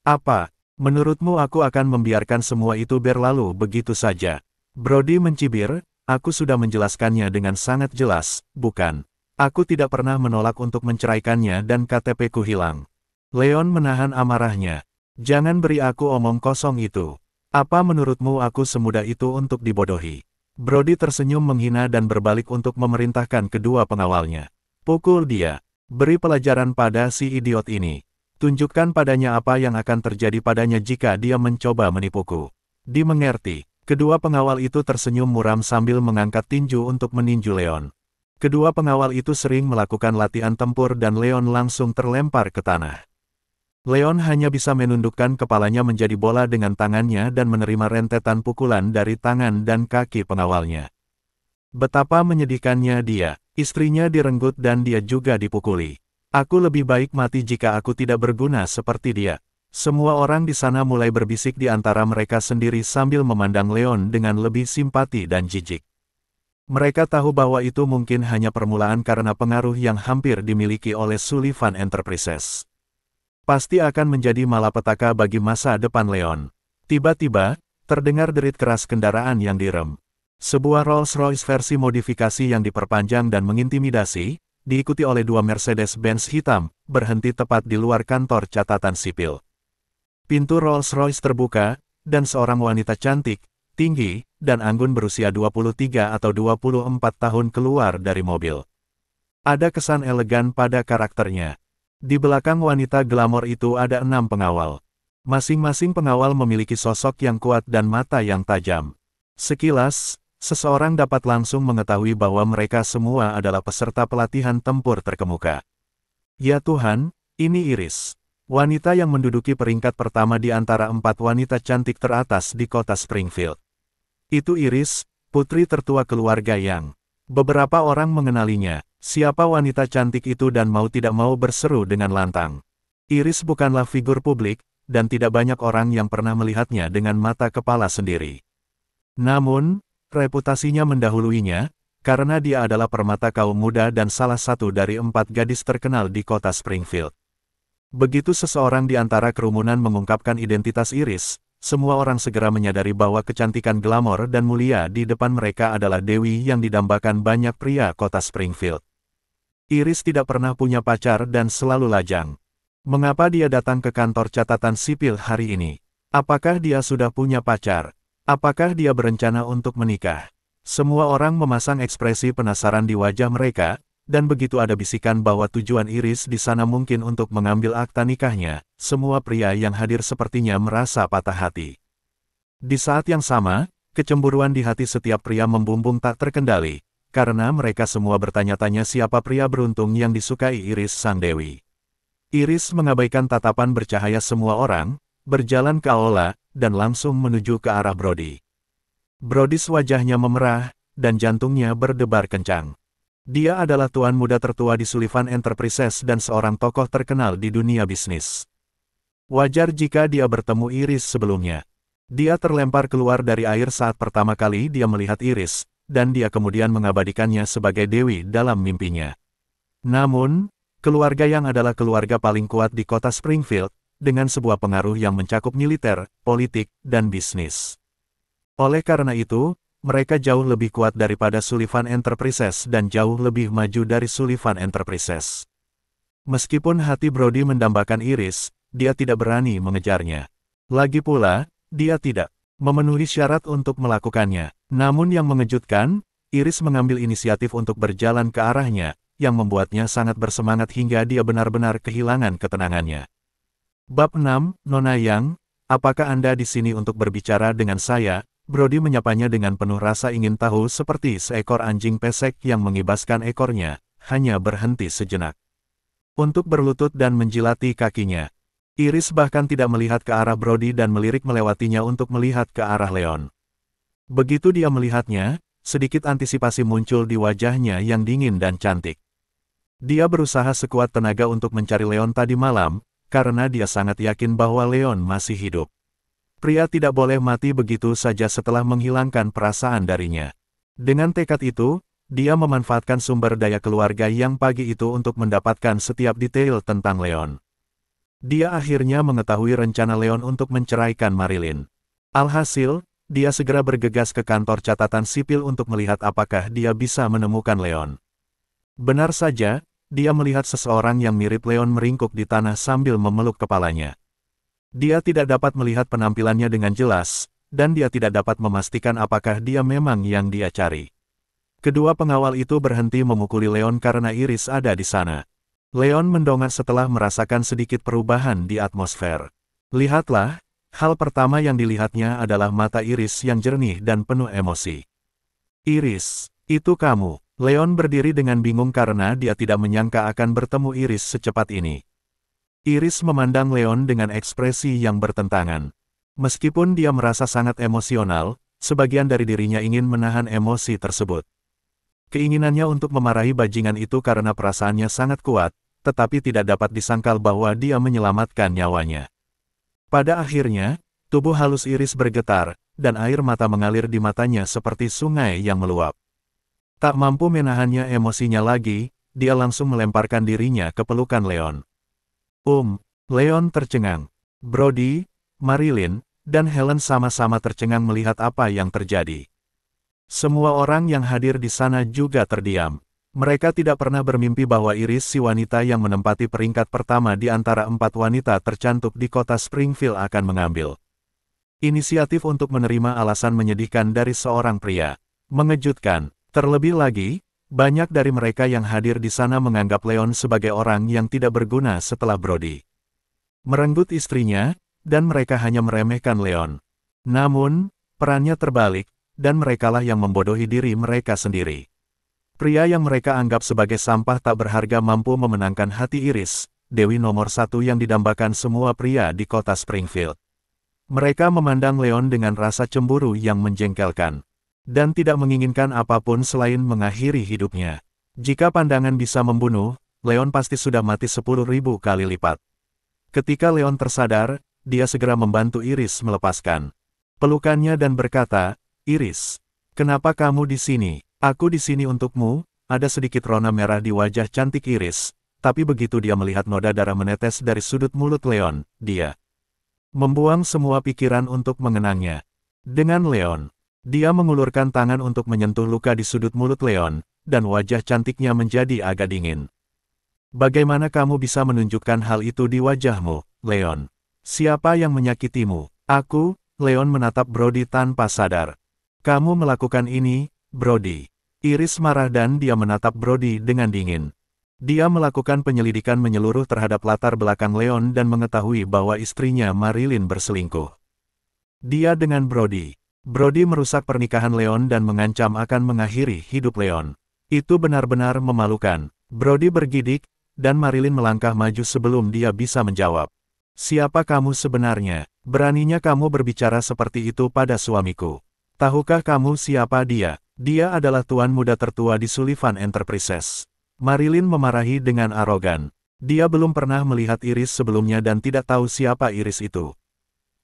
Apa? Menurutmu aku akan membiarkan semua itu berlalu begitu saja? Brody mencibir, aku sudah menjelaskannya dengan sangat jelas, bukan? Aku tidak pernah menolak untuk menceraikannya dan KTP-ku hilang. Leon menahan amarahnya. Jangan beri aku omong kosong itu. Apa menurutmu aku semudah itu untuk dibodohi? Brody tersenyum menghina dan berbalik untuk memerintahkan kedua pengawalnya. Pukul dia. Beri pelajaran pada si idiot ini. Tunjukkan padanya apa yang akan terjadi padanya jika dia mencoba menipuku. Dimengerti. Kedua pengawal itu tersenyum muram sambil mengangkat tinju untuk meninju Leon. Kedua pengawal itu sering melakukan latihan tempur dan Leon langsung terlempar ke tanah. Leon hanya bisa menundukkan kepalanya menjadi bola dengan tangannya dan menerima rentetan pukulan dari tangan dan kaki pengawalnya. Betapa menyedihkannya dia. Istrinya direnggut dan dia juga dipukuli. Aku lebih baik mati jika aku tidak berguna seperti dia. Semua orang di sana mulai berbisik di antara mereka sendiri sambil memandang Leon dengan lebih simpati dan jijik. Mereka tahu bahwa itu mungkin hanya permulaan karena pengaruh yang hampir dimiliki oleh Sullivan Enterprises. Pasti akan menjadi malapetaka bagi masa depan Leon. Tiba-tiba, terdengar derit keras kendaraan yang direm. Sebuah Rolls-Royce versi modifikasi yang diperpanjang dan mengintimidasi, diikuti oleh dua Mercedes-Benz hitam, berhenti tepat di luar kantor catatan sipil. Pintu Rolls-Royce terbuka, dan seorang wanita cantik, tinggi, dan anggun berusia 23 atau 24 tahun keluar dari mobil. Ada kesan elegan pada karakternya. Di belakang wanita glamor itu ada 6 pengawal. Masing-masing pengawal memiliki sosok yang kuat dan mata yang tajam. Sekilas, seseorang dapat langsung mengetahui bahwa mereka semua adalah peserta pelatihan tempur terkemuka. Ya Tuhan, ini Iris. Wanita yang menduduki peringkat pertama di antara 4 wanita cantik teratas di kota Springfield. Itu Iris, putri tertua keluarga Yang. Beberapa orang mengenalinya, siapa wanita cantik itu dan mau tidak mau berseru dengan lantang. Iris bukanlah figur publik, dan tidak banyak orang yang pernah melihatnya dengan mata kepala sendiri. Namun, reputasinya mendahuluinya, karena dia adalah permata kaum muda dan salah satu dari 4 gadis terkenal di kota Springfield. Begitu seseorang di antara kerumunan mengungkapkan identitas Iris, semua orang segera menyadari bahwa kecantikan glamor dan mulia di depan mereka adalah dewi yang didambakan banyak pria kota Springfield. Iris tidak pernah punya pacar dan selalu lajang. Mengapa dia datang ke kantor catatan sipil hari ini? Apakah dia sudah punya pacar? Apakah dia berencana untuk menikah? Semua orang memasang ekspresi penasaran di wajah mereka, dan begitu ada bisikan bahwa tujuan Iris di sana mungkin untuk mengambil akta nikahnya, semua pria yang hadir sepertinya merasa patah hati. Di saat yang sama, kecemburuan di hati setiap pria membumbung tak terkendali, karena mereka semua bertanya-tanya siapa pria beruntung yang disukai Iris sang dewi. Iris mengabaikan tatapan bercahaya semua orang, berjalan ke aula, dan langsung menuju ke arah Brody. Brody wajahnya memerah, dan jantungnya berdebar kencang. Dia adalah tuan muda tertua di Sullivan Enterprises dan seorang tokoh terkenal di dunia bisnis. Wajar jika dia bertemu Iris sebelumnya. Dia terlempar keluar dari air saat pertama kali dia melihat Iris, dan dia kemudian mengabadikannya sebagai dewi dalam mimpinya. Namun, keluarga yang adalah keluarga paling kuat di kota Springfield, dengan sebuah pengaruh yang mencakup militer, politik, dan bisnis. Oleh karena itu, mereka jauh lebih kuat daripada Sullivan Enterprises dan jauh lebih maju dari Sullivan Enterprises. Meskipun hati Brody mendambakan Iris, dia tidak berani mengejarnya. Lagi pula, dia tidak memenuhi syarat untuk melakukannya. Namun yang mengejutkan, Iris mengambil inisiatif untuk berjalan ke arahnya, yang membuatnya sangat bersemangat hingga dia benar-benar kehilangan ketenangannya. Bab 6, Nona Yang, apakah Anda di sini untuk berbicara dengan saya? Brody menyapanya dengan penuh rasa ingin tahu seperti seekor anjing pesek yang mengibaskan ekornya, hanya berhenti sejenak untuk berlutut dan menjilati kakinya. Iris bahkan tidak melihat ke arah Brody dan melirik melewatinya untuk melihat ke arah Leon. Begitu dia melihatnya, sedikit antisipasi muncul di wajahnya yang dingin dan cantik. Dia berusaha sekuat tenaga untuk mencari Leon tadi malam, karena dia sangat yakin bahwa Leon masih hidup. Pria tidak boleh mati begitu saja setelah menghilangkan perasaan darinya. Dengan tekad itu, dia memanfaatkan sumber daya keluarga yang pagi itu untuk mendapatkan setiap detail tentang Leon. Dia akhirnya mengetahui rencana Leon untuk menceraikan Marilyn. Alhasil, dia segera bergegas ke kantor catatan sipil untuk melihat apakah dia bisa menemukan Leon. Benar saja, dia melihat seseorang yang mirip Leon meringkuk di tanah sambil memeluk kepalanya. Dia tidak dapat melihat penampilannya dengan jelas, dan dia tidak dapat memastikan apakah dia memang yang dia cari. Kedua pengawal itu berhenti memukuli Leon karena Iris ada di sana. Leon mendongak setelah merasakan sedikit perubahan di atmosfer. Lihatlah, hal pertama yang dilihatnya adalah mata Iris yang jernih dan penuh emosi. Iris, itu kamu. Leon berdiri dengan bingung karena dia tidak menyangka akan bertemu Iris secepat ini. Iris memandang Leon dengan ekspresi yang bertentangan. Meskipun dia merasa sangat emosional, sebagian dari dirinya ingin menahan emosi tersebut. Keinginannya untuk memarahi bajingan itu karena perasaannya sangat kuat, tetapi tidak dapat disangkal bahwa dia menyelamatkan nyawanya. Pada akhirnya, tubuh halus Iris bergetar, dan air mata mengalir di matanya seperti sungai yang meluap. Tak mampu menahannya emosinya lagi, dia langsung melemparkan dirinya ke pelukan Leon. Leon tercengang. Brody, Marilyn, dan Helen sama-sama tercengang melihat apa yang terjadi. Semua orang yang hadir di sana juga terdiam. Mereka tidak pernah bermimpi bahwa Iris si wanita yang menempati peringkat pertama di antara 4 wanita tercantik di kota Springfield akan mengambil inisiatif untuk menerima alasan menyedihkan dari seorang pria. Mengejutkan, terlebih lagi, banyak dari mereka yang hadir di sana menganggap Leon sebagai orang yang tidak berguna setelah Brody merenggut istrinya, dan mereka hanya meremehkan Leon. Namun, perannya terbalik, dan merekalah yang membodohi diri mereka sendiri. Pria yang mereka anggap sebagai sampah tak berharga mampu memenangkan hati Iris, dewi nomor 1 yang didambakan semua pria di kota Springfield. Mereka memandang Leon dengan rasa cemburu yang menjengkelkan. dan tidak menginginkan apapun selain mengakhiri hidupnya. Jika pandangan bisa membunuh, Leon pasti sudah mati 10.000 kali lipat. Ketika Leon tersadar, dia segera membantu Iris melepaskan pelukannya dan berkata, "Iris, kenapa kamu di sini? Aku di sini untukmu." Ada sedikit rona merah di wajah cantik Iris, tapi begitu dia melihat noda darah menetes dari sudut mulut Leon, dia membuang semua pikiran untuk mengenangnya. Dengan Leon, dia mengulurkan tangan untuk menyentuh luka di sudut mulut Leon, dan wajah cantiknya menjadi agak dingin. "Bagaimana kamu bisa menunjukkan hal itu di wajahmu, Leon? Siapa yang menyakitimu?" "Aku." Leon menatap Brody tanpa sadar. "Kamu melakukan ini, Brody." Iris marah dan dia menatap Brody dengan dingin. Dia melakukan penyelidikan menyeluruh terhadap latar belakang Leon dan mengetahui bahwa istrinya Marilyn berselingkuh. Dia dengan Brody. Brody merusak pernikahan Leon dan mengancam akan mengakhiri hidup Leon. Itu benar-benar memalukan. Brody bergidik, dan Marilyn melangkah maju sebelum dia bisa menjawab. "Siapa kamu sebenarnya? Beraninya kamu berbicara seperti itu pada suamiku? Tahukah kamu siapa dia?" "Dia adalah tuan muda tertua di Sullivan Enterprises." Marilyn memarahi dengan arogan. Dia belum pernah melihat Iris sebelumnya dan tidak tahu siapa Iris itu.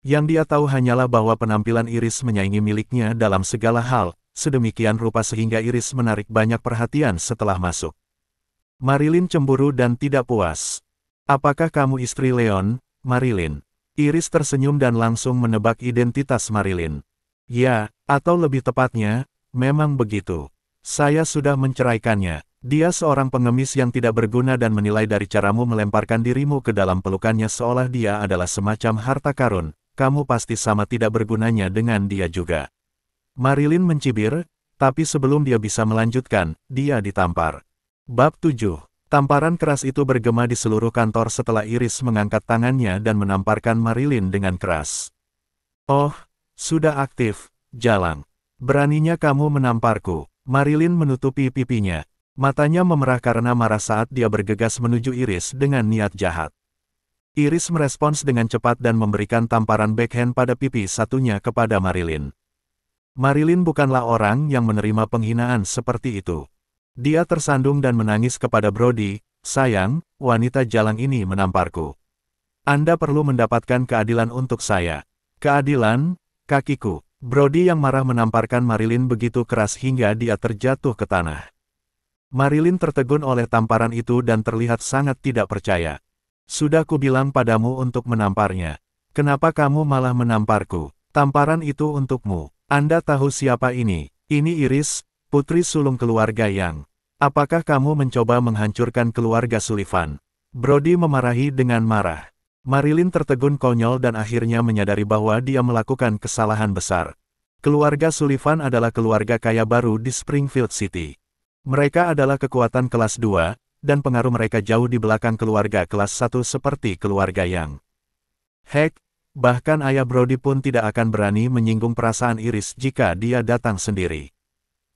Yang dia tahu hanyalah bahwa penampilan Iris menyaingi miliknya dalam segala hal, sedemikian rupa sehingga Iris menarik banyak perhatian setelah masuk. Marilyn cemburu dan tidak puas. "Apakah kamu istri Leon, Marilyn?" Iris tersenyum dan langsung menebak identitas Marilyn. "Ya, atau lebih tepatnya, memang begitu. Saya sudah menceraikannya. Dia seorang pengemis yang tidak berguna dan menilai dari caramu melemparkan dirimu ke dalam pelukannya seolah dia adalah semacam harta karun. Kamu pasti sama tidak bergunanya dengan dia juga." Marilyn mencibir, tapi sebelum dia bisa melanjutkan, dia ditampar. Bab 7. Tamparan keras itu bergema di seluruh kantor setelah Iris mengangkat tangannya dan menamparkan Marilyn dengan keras. "Oh, sudah aktif, Jalang. Beraninya kamu menamparku." Marilyn menutupi pipinya. Matanya memerah karena marah saat dia bergegas menuju Iris dengan niat jahat. Iris merespons dengan cepat dan memberikan tamparan backhand pada pipi satunya kepada Marilyn. Marilyn bukanlah orang yang menerima penghinaan seperti itu. Dia tersandung dan menangis kepada Brody, "Sayang, wanita jalang ini menamparku. Anda perlu mendapatkan keadilan untuk saya." "Keadilan, kakiku." Brody yang marah menamparkan Marilyn begitu keras hingga dia terjatuh ke tanah. Marilyn tertegun oleh tamparan itu dan terlihat sangat tidak percaya. "Sudah kubilang padamu untuk menamparnya. Kenapa kamu malah menamparku? Tamparan itu untukmu. Anda tahu siapa ini? Ini Iris, putri sulung keluarga Yang. Apakah kamu mencoba menghancurkan keluarga Sullivan?" Brody memarahi dengan marah. Marilyn tertegun konyol dan akhirnya menyadari bahwa dia melakukan kesalahan besar. Keluarga Sullivan adalah keluarga kaya baru di Springfield City. Mereka adalah kekuatan kelas 2, dan pengaruh mereka jauh di belakang keluarga kelas 1 seperti keluarga Yang. Heck, bahkan ayah Brody pun tidak akan berani menyinggung perasaan Iris jika dia datang sendiri.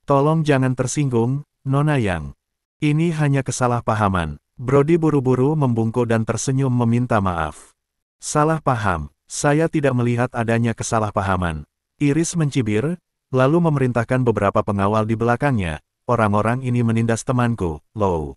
"Tolong jangan tersinggung, Nona Yang. Ini hanya kesalahpahaman." Brody buru-buru membungkuk dan tersenyum meminta maaf. "Salah paham, saya tidak melihat adanya kesalahpahaman." Iris mencibir, lalu memerintahkan beberapa pengawal di belakangnya, "Orang-orang ini menindas temanku, Lou.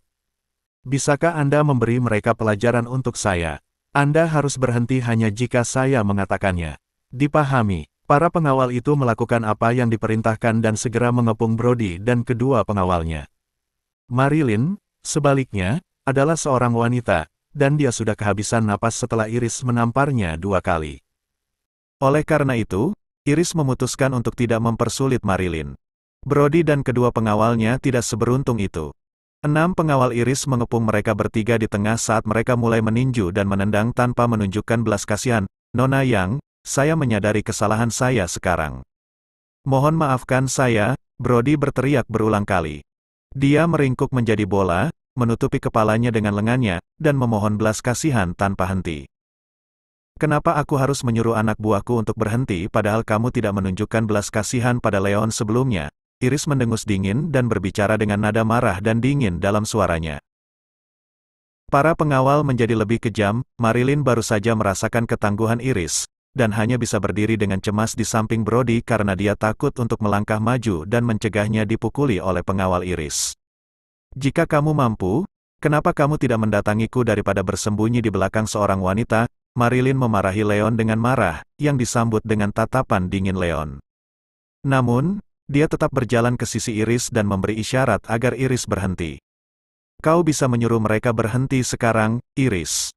Bisakah Anda memberi mereka pelajaran untuk saya? Anda harus berhenti hanya jika saya mengatakannya." Dipahami, para pengawal itu melakukan apa yang diperintahkan dan segera mengepung Brody dan kedua pengawalnya. Marilyn, sebaliknya, adalah seorang wanita, dan dia sudah kehabisan napas setelah Iris menamparnya 2 kali. Oleh karena itu, Iris memutuskan untuk tidak mempersulit Marilyn. Brody dan kedua pengawalnya tidak seberuntung itu. 6 pengawal Iris mengepung mereka bertiga di tengah saat mereka mulai meninju dan menendang tanpa menunjukkan belas kasihan. "Nona Yang, saya menyadari kesalahan saya sekarang. Mohon maafkan saya," Brody berteriak berulang kali. Dia meringkuk menjadi bola, menutupi kepalanya dengan lengannya, dan memohon belas kasihan tanpa henti. "Kenapa aku harus menyuruh anak buahku untuk berhenti padahal kamu tidak menunjukkan belas kasihan pada Leon sebelumnya?" Iris mendengus dingin dan berbicara dengan nada marah dan dingin dalam suaranya. Para pengawal menjadi lebih kejam. Marilyn baru saja merasakan ketangguhan Iris, dan hanya bisa berdiri dengan cemas di samping Brody karena dia takut untuk melangkah maju dan mencegahnya dipukuli oleh pengawal Iris. Jika kamu mampu, kenapa kamu tidak mendatangiku daripada bersembunyi di belakang seorang wanita? Marilyn memarahi Leon dengan marah, yang disambut dengan tatapan dingin Leon. Namun, dia tetap berjalan ke sisi Iris dan memberi isyarat agar Iris berhenti. Kau bisa menyuruh mereka berhenti sekarang, Iris.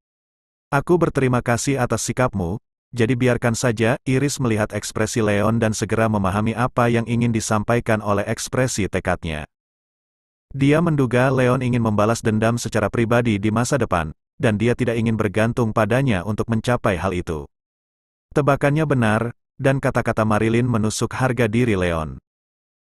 Aku berterima kasih atas sikapmu, jadi biarkan saja. Iris melihat ekspresi Leon dan segera memahami apa yang ingin disampaikan oleh ekspresi tekadnya. Dia menduga Leon ingin membalas dendam secara pribadi di masa depan, dan dia tidak ingin bergantung padanya untuk mencapai hal itu. Tebakannya benar, dan kata-kata Marilyn menusuk harga diri Leon.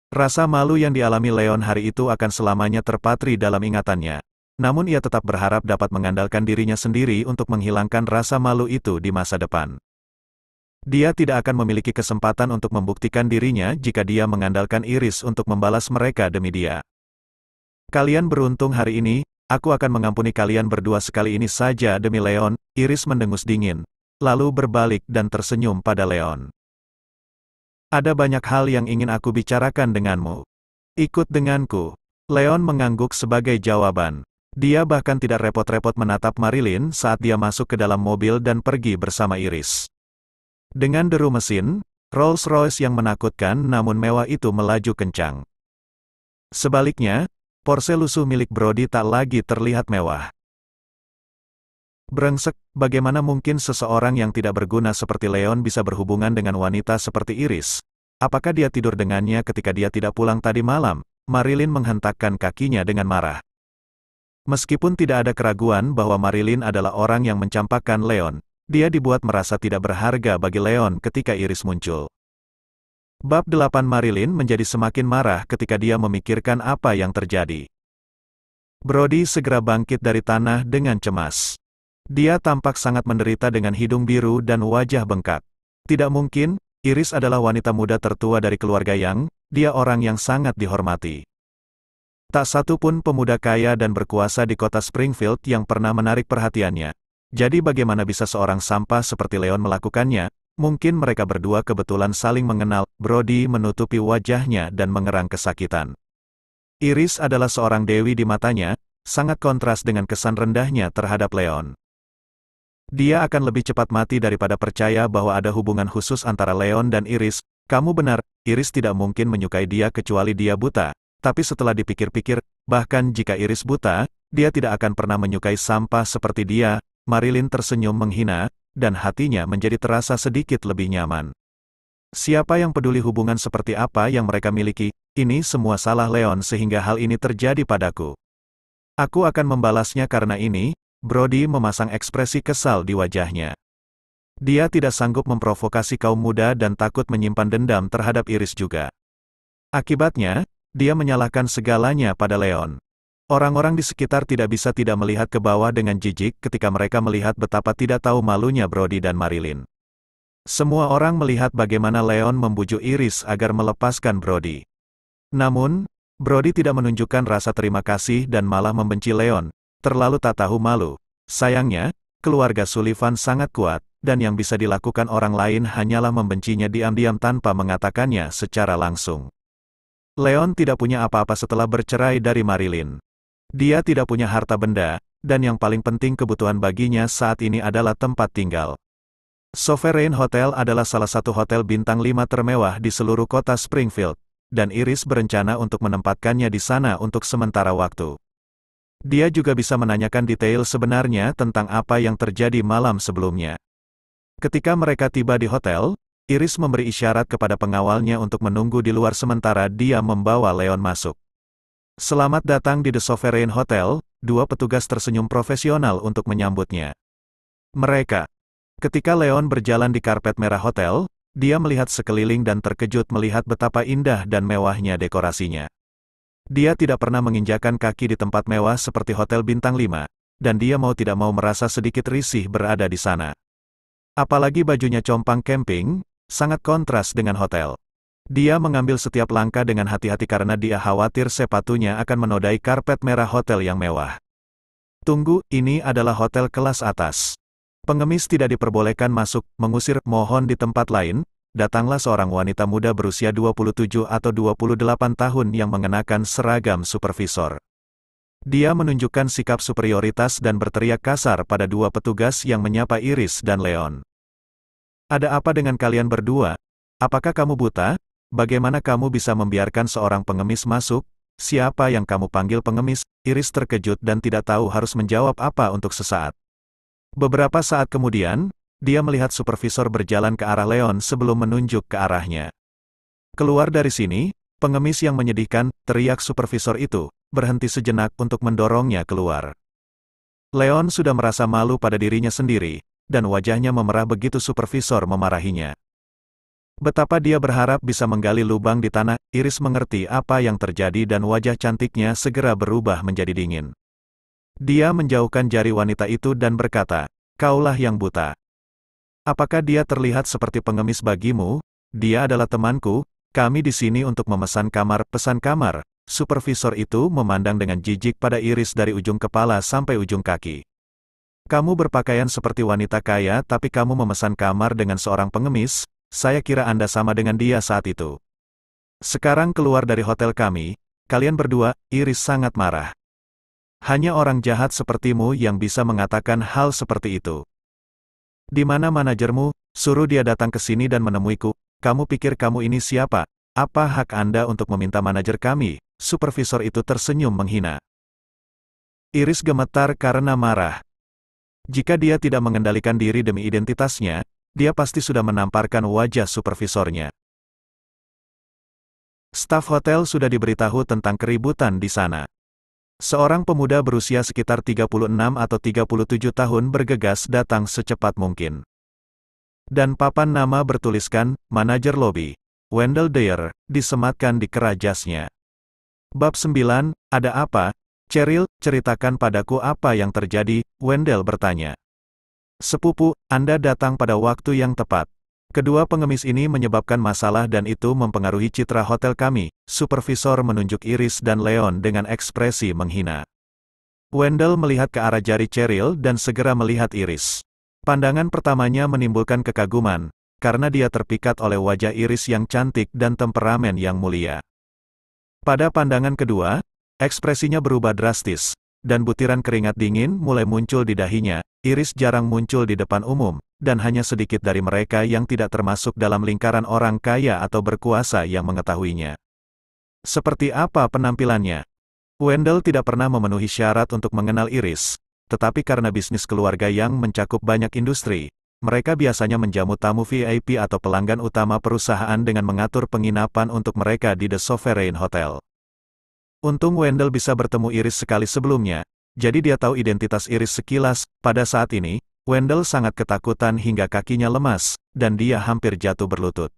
Rasa malu yang dialami Leon hari itu akan selamanya terpatri dalam ingatannya. Namun ia tetap berharap dapat mengandalkan dirinya sendiri untuk menghilangkan rasa malu itu di masa depan. Dia tidak akan memiliki kesempatan untuk membuktikan dirinya jika dia mengandalkan Iris untuk membalas mereka demi dia. Kalian beruntung hari ini, aku akan mengampuni kalian berdua sekali ini saja demi Leon. Iris mendengus dingin, lalu berbalik dan tersenyum pada Leon. Ada banyak hal yang ingin aku bicarakan denganmu. Ikut denganku. Leon mengangguk sebagai jawaban. Dia bahkan tidak repot-repot menatap Marilyn saat dia masuk ke dalam mobil dan pergi bersama Iris. Dengan deru mesin, Rolls-Royce yang menakutkan namun mewah itu melaju kencang. Sebaliknya, Porsche lusuh milik Brody tak lagi terlihat mewah. Brengsek, bagaimana mungkin seseorang yang tidak berguna seperti Leon bisa berhubungan dengan wanita seperti Iris? Apakah dia tidur dengannya ketika dia tidak pulang tadi malam? Marilyn menghentakkan kakinya dengan marah. Meskipun tidak ada keraguan bahwa Marilyn adalah orang yang mencampakkan Leon, dia dibuat merasa tidak berharga bagi Leon ketika Iris muncul. Bab 8 Marilyn menjadi semakin marah ketika dia memikirkan apa yang terjadi. Brody segera bangkit dari tanah dengan cemas. Dia tampak sangat menderita dengan hidung biru dan wajah bengkak. Tidak mungkin, Iris adalah wanita muda tertua dari keluarga Yang, dia orang yang sangat dihormati. Tak satu pun pemuda kaya dan berkuasa di kota Springfield yang pernah menarik perhatiannya. Jadi bagaimana bisa seorang sampah seperti Leon melakukannya? Mungkin mereka berdua kebetulan saling mengenal. Brody menutupi wajahnya dan mengerang kesakitan. Iris adalah seorang dewi di matanya, sangat kontras dengan kesan rendahnya terhadap Leon. Dia akan lebih cepat mati daripada percaya bahwa ada hubungan khusus antara Leon dan Iris. Kamu benar, Iris tidak mungkin menyukai dia kecuali dia buta. Tapi setelah dipikir-pikir, bahkan jika Iris buta, dia tidak akan pernah menyukai sampah seperti dia. Marilyn tersenyum menghina, dan hatinya menjadi terasa sedikit lebih nyaman. Siapa yang peduli hubungan seperti apa yang mereka miliki? Ini semua salah Leon sehingga hal ini terjadi padaku. Aku akan membalasnya karena ini. Brody memasang ekspresi kesal di wajahnya. Dia tidak sanggup memprovokasi kaum muda dan takut menyimpan dendam terhadap Iris juga. Akibatnya, dia menyalahkan segalanya pada Leon. Orang-orang di sekitar tidak bisa tidak melihat ke bawah dengan jijik ketika mereka melihat betapa tidak tahu malunya Brody dan Marilyn. Semua orang melihat bagaimana Leon membujuk Iris agar melepaskan Brody. Namun, Brody tidak menunjukkan rasa terima kasih dan malah membenci Leon, terlalu tak tahu malu. Sayangnya, keluarga Sullivan sangat kuat, dan yang bisa dilakukan orang lain hanyalah membencinya diam-diam tanpa mengatakannya secara langsung. Leon tidak punya apa-apa setelah bercerai dari Marilyn. Dia tidak punya harta benda, dan yang paling penting kebutuhan baginya saat ini adalah tempat tinggal. Sovereign Hotel adalah salah satu hotel bintang 5 termewah di seluruh kota Springfield, dan Iris berencana untuk menempatkannya di sana untuk sementara waktu. Dia juga bisa menanyakan detail sebenarnya tentang apa yang terjadi malam sebelumnya. Ketika mereka tiba di hotel, Iris memberi isyarat kepada pengawalnya untuk menunggu di luar sementara dia membawa Leon masuk. Selamat datang di The Sovereign Hotel, dua petugas tersenyum profesional untuk menyambutnya. Ketika Leon berjalan di karpet merah hotel, dia melihat sekeliling dan terkejut melihat betapa indah dan mewahnya dekorasinya. Dia tidak pernah menginjakan kaki di tempat mewah seperti Hotel Bintang 5, dan dia mau tidak mau merasa sedikit risih berada di sana. Apalagi bajunya compang camping, sangat kontras dengan hotel. Dia mengambil setiap langkah dengan hati-hati karena dia khawatir sepatunya akan menodai karpet merah hotel yang mewah. Tunggu, ini adalah hotel kelas atas. Pengemis tidak diperbolehkan masuk, mengusir, mohon di tempat lain. Datanglah seorang wanita muda berusia 27 atau 28 tahun yang mengenakan seragam supervisor. Dia menunjukkan sikap superioritas dan berteriak kasar pada dua petugas yang menyapa Iris dan Leon. "Ada apa dengan kalian berdua? Apakah kamu buta? Bagaimana kamu bisa membiarkan seorang pengemis masuk? Siapa yang kamu panggil pengemis?" Iris terkejut dan tidak tahu harus menjawab apa untuk sesaat. Beberapa saat kemudian, dia melihat supervisor berjalan ke arah Leon sebelum menunjuk ke arahnya. "Keluar dari sini, pengemis yang menyedihkan," teriak supervisor itu, berhenti sejenak untuk mendorongnya keluar. Leon sudah merasa malu pada dirinya sendiri, dan wajahnya memerah begitu supervisor memarahinya. Betapa dia berharap bisa menggali lubang di tanah. Iris mengerti apa yang terjadi dan wajah cantiknya segera berubah menjadi dingin. Dia menjauhkan jari wanita itu dan berkata, "Kaulah yang buta. Apakah dia terlihat seperti pengemis bagimu? Dia adalah temanku, kami di sini untuk memesan kamar." "Pesan kamar?" Supervisor itu memandang dengan jijik pada Iris dari ujung kepala sampai ujung kaki. "Kamu berpakaian seperti wanita kaya tapi kamu memesan kamar dengan seorang pengemis? Saya kira Anda sama dengan dia saat itu. Sekarang keluar dari hotel kami, kalian berdua." Iris sangat marah. "Hanya orang jahat sepertimu yang bisa mengatakan hal seperti itu. Di mana manajermu? Suruh dia datang ke sini dan menemuiku. Kamu pikir kamu ini siapa? Apa hak Anda untuk meminta manajer kami?" Supervisor itu tersenyum menghina. Iris gemetar karena marah. Jika dia tidak mengendalikan diri demi identitasnya, dia pasti sudah menamparkan wajah supervisornya. Staf hotel sudah diberitahu tentang keributan di sana. Seorang pemuda berusia sekitar 36 atau 37 tahun bergegas datang secepat mungkin. Dan papan nama bertuliskan, "Manajer Lobi, Wendell Dyer," disematkan di keras jasnya. Bab 9, "Ada apa? Cheryl, ceritakan padaku apa yang terjadi," Wendell bertanya. "Sepupu, Anda datang pada waktu yang tepat. Kedua pengemis ini menyebabkan masalah dan itu mempengaruhi citra hotel kami." Supervisor menunjuk Iris dan Leon dengan ekspresi menghina. Wendell melihat ke arah jari Cheryl dan segera melihat Iris. Pandangan pertamanya menimbulkan kekaguman, karena dia terpikat oleh wajah Iris yang cantik dan temperamen yang mulia. Pada pandangan kedua, ekspresinya berubah drastis, dan butiran keringat dingin mulai muncul di dahinya. Iris jarang muncul di depan umum, dan hanya sedikit dari mereka yang tidak termasuk dalam lingkaran orang kaya atau berkuasa yang mengetahuinya. Seperti apa penampilannya? Wendell tidak pernah memenuhi syarat untuk mengenal Iris, tetapi karena bisnis keluarga yang mencakup banyak industri, mereka biasanya menjamu tamu VIP atau pelanggan utama perusahaan dengan mengatur penginapan untuk mereka di The Sovereign Hotel. Untung Wendell bisa bertemu Iris sekali sebelumnya, jadi dia tahu identitas Iris sekilas. Pada saat ini, Wendell sangat ketakutan hingga kakinya lemas, dan dia hampir jatuh berlutut.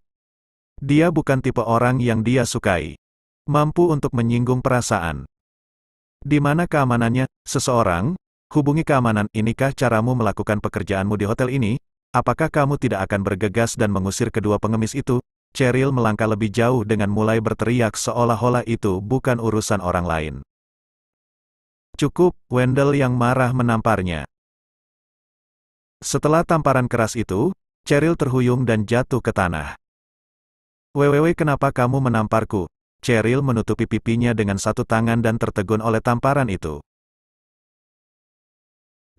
Dia bukan tipe orang yang dia sukai. Mampu untuk menyinggung perasaan. Di mana keamanannya? Seseorang, hubungi keamanan. Inikah caramu melakukan pekerjaanmu di hotel ini? Apakah kamu tidak akan bergegas dan mengusir kedua pengemis itu? Cheryl melangkah lebih jauh dengan mulai berteriak seolah-olah itu bukan urusan orang lain. "Cukup," Wendell yang marah menamparnya. Setelah tamparan keras itu, Cheryl terhuyung dan jatuh ke tanah. "Wewewe, kenapa kamu menamparku?" Cheryl menutupi pipinya dengan satu tangan dan tertegun oleh tamparan itu.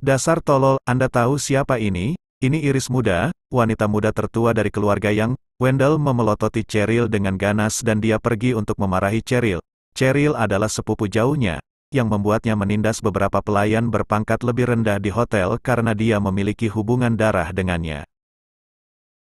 "Dasar tolol, Anda tahu siapa ini? Ini Iris muda, wanita muda tertua dari keluarga yang..." Wendell memelototi Cheryl dengan ganas dan dia pergi untuk memarahi Cheryl. Cheryl adalah sepupu jauhnya, yang membuatnya menindas beberapa pelayan berpangkat lebih rendah di hotel karena dia memiliki hubungan darah dengannya.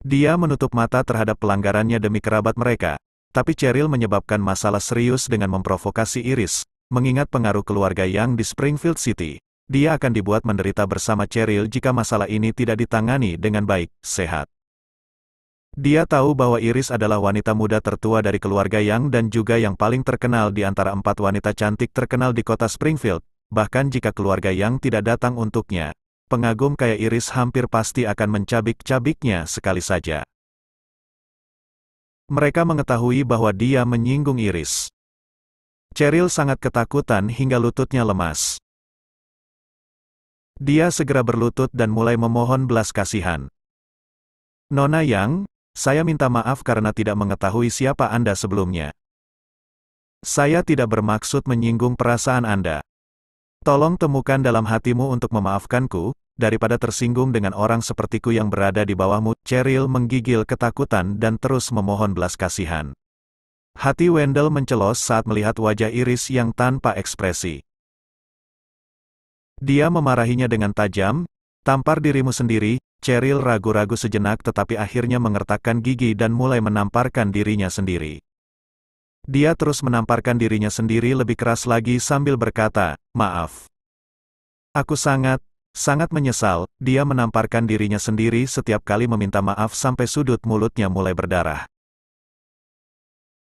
Dia menutup mata terhadap pelanggarannya demi kerabat mereka, tapi Cheryl menyebabkan masalah serius dengan memprovokasi Iris. Mengingat pengaruh keluarga yang di Springfield City, dia akan dibuat menderita bersama Cheryl jika masalah ini tidak ditangani dengan baik, sehat. Dia tahu bahwa Iris adalah wanita muda tertua dari keluarga Yang dan juga yang paling terkenal di antara 4 wanita cantik terkenal di kota Springfield. Bahkan jika keluarga Yang tidak datang untuknya, pengagum kayak Iris hampir pasti akan mencabik-cabiknya sekali saja. Mereka mengetahui bahwa dia menyinggung Iris. Cheryl sangat ketakutan hingga lututnya lemas. Dia segera berlutut dan mulai memohon belas kasihan. Nona Yang, saya minta maaf karena tidak mengetahui siapa Anda sebelumnya. Saya tidak bermaksud menyinggung perasaan Anda. Tolong temukan dalam hatimu untuk memaafkanku, daripada tersinggung dengan orang sepertiku yang berada di bawahmu. Cheryl menggigil ketakutan dan terus memohon belas kasihan. Hati Wendell mencelos saat melihat wajah Iris yang tanpa ekspresi. Dia memarahinya dengan tajam, tampar dirimu sendiri. Cheryl ragu-ragu sejenak tetapi akhirnya mengertakkan gigi dan mulai menamparkan dirinya sendiri. Dia terus menamparkan dirinya sendiri lebih keras lagi sambil berkata, maaf. Aku sangat menyesal. Dia menamparkan dirinya sendiri setiap kali meminta maaf sampai sudut mulutnya mulai berdarah.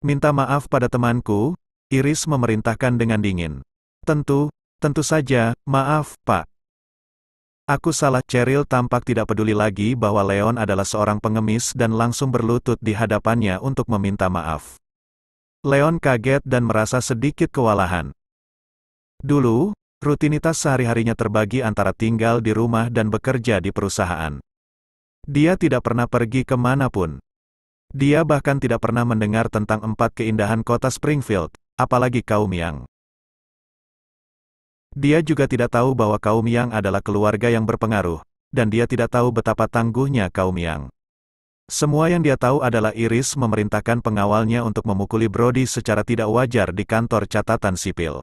Minta maaf pada temanku, Iris memerintahkan dengan dingin. Tentu saja, maaf, Pak. Aku salah. Cheryl tampak tidak peduli lagi bahwa Leon adalah seorang pengemis dan langsung berlutut di hadapannya untuk meminta maaf. Leon kaget dan merasa sedikit kewalahan. Dulu, rutinitas sehari-harinya terbagi antara tinggal di rumah dan bekerja di perusahaan. Dia tidak pernah pergi kemanapun. Dia bahkan tidak pernah mendengar tentang 4 keindahan kota Springfield, apalagi kaum Yang. Dia juga tidak tahu bahwa kaum Yang adalah keluarga yang berpengaruh, dan dia tidak tahu betapa tangguhnya kaum Yang. Semua yang dia tahu adalah Iris memerintahkan pengawalnya untuk memukuli Brody secara tidak wajar di kantor catatan sipil.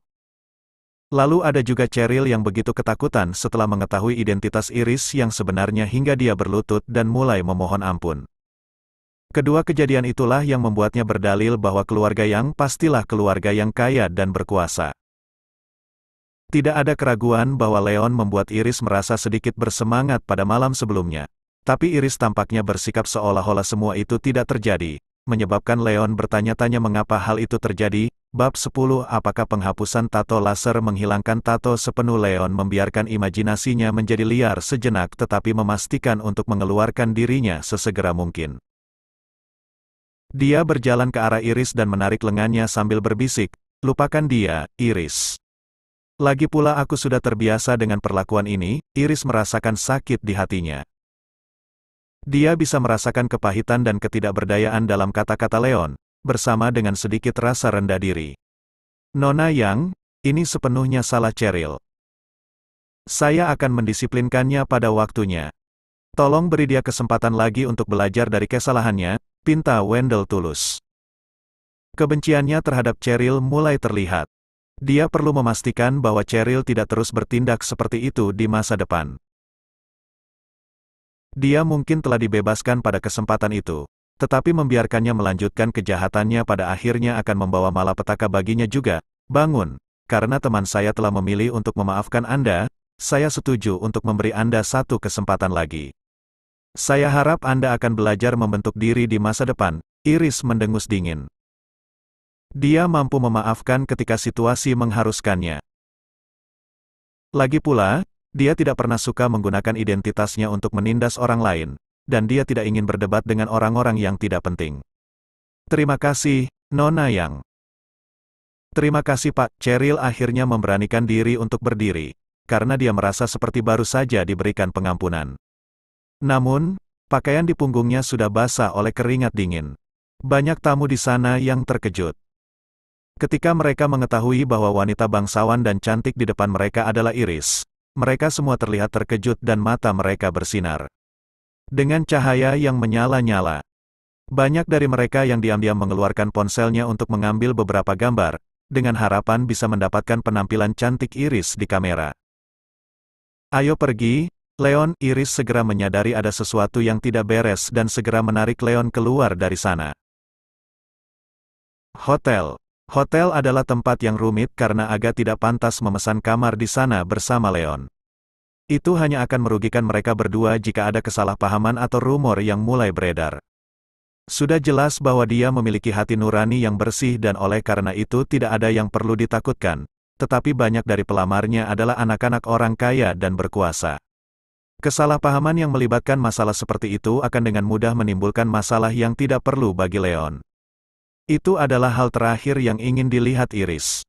Lalu ada juga Cheryl yang begitu ketakutan setelah mengetahui identitas Iris yang sebenarnya hingga dia berlutut dan mulai memohon ampun. Kedua kejadian itulah yang membuatnya berdalil bahwa keluarga Yang pastilah keluarga yang kaya dan berkuasa. Tidak ada keraguan bahwa Leon membuat Iris merasa sedikit bersemangat pada malam sebelumnya. Tapi Iris tampaknya bersikap seolah-olah semua itu tidak terjadi, menyebabkan Leon bertanya-tanya mengapa hal itu terjadi. Bab 10. Apakah penghapusan tato laser menghilangkan tato sepenuh? Leon membiarkan imajinasinya menjadi liar sejenak tetapi memastikan untuk mengeluarkan dirinya sesegera mungkin. Dia berjalan ke arah Iris dan menarik lengannya sambil berbisik, lupakan dia, Iris. Lagi pula aku sudah terbiasa dengan perlakuan ini. Iris merasakan sakit di hatinya. Dia bisa merasakan kepahitan dan ketidakberdayaan dalam kata-kata Leon, bersama dengan sedikit rasa rendah diri. Nona Yang, ini sepenuhnya salah Cheryl. Saya akan mendisiplinkannya pada waktunya. Tolong beri dia kesempatan lagi untuk belajar dari kesalahannya, pinta Wendell tulus. Kebenciannya terhadap Cheryl mulai terlihat. Dia perlu memastikan bahwa Cheryl tidak terus bertindak seperti itu di masa depan. Dia mungkin telah dibebaskan pada kesempatan itu, tetapi membiarkannya melanjutkan kejahatannya pada akhirnya akan membawa malapetaka baginya juga. Bangun, karena teman saya telah memilih untuk memaafkan Anda, saya setuju untuk memberi Anda satu kesempatan lagi. Saya harap Anda akan belajar membentuk diri di masa depan. Iris mendengus dingin. Dia mampu memaafkan ketika situasi mengharuskannya. Lagi pula, dia tidak pernah suka menggunakan identitasnya untuk menindas orang lain, dan dia tidak ingin berdebat dengan orang-orang yang tidak penting. Terima kasih, Nona Yang. Terima kasih Pak. Cheryl akhirnya memberanikan diri untuk berdiri, karena dia merasa seperti baru saja diberikan pengampunan. Namun, pakaian di punggungnya sudah basah oleh keringat dingin. Banyak tamu di sana yang terkejut. Ketika mereka mengetahui bahwa wanita bangsawan dan cantik di depan mereka adalah Iris, mereka semua terlihat terkejut dan mata mereka bersinar dengan cahaya yang menyala-nyala. Banyak dari mereka yang diam-diam mengeluarkan ponselnya untuk mengambil beberapa gambar, dengan harapan bisa mendapatkan penampilan cantik Iris di kamera. Ayo pergi, Leon. Iris segera menyadari ada sesuatu yang tidak beres dan segera menarik Leon keluar dari sana. Hotel. Hotel adalah tempat yang rumit karena agak tidak pantas memesan kamar di sana bersama Leon. Itu hanya akan merugikan mereka berdua jika ada kesalahpahaman atau rumor yang mulai beredar. Sudah jelas bahwa dia memiliki hati nurani yang bersih dan oleh karena itu tidak ada yang perlu ditakutkan, tetapi banyak dari pelamarnya adalah anak-anak orang kaya dan berkuasa. Kesalahpahaman yang melibatkan masalah seperti itu akan dengan mudah menimbulkan masalah yang tidak perlu bagi Leon. Itu adalah hal terakhir yang ingin dilihat Iris.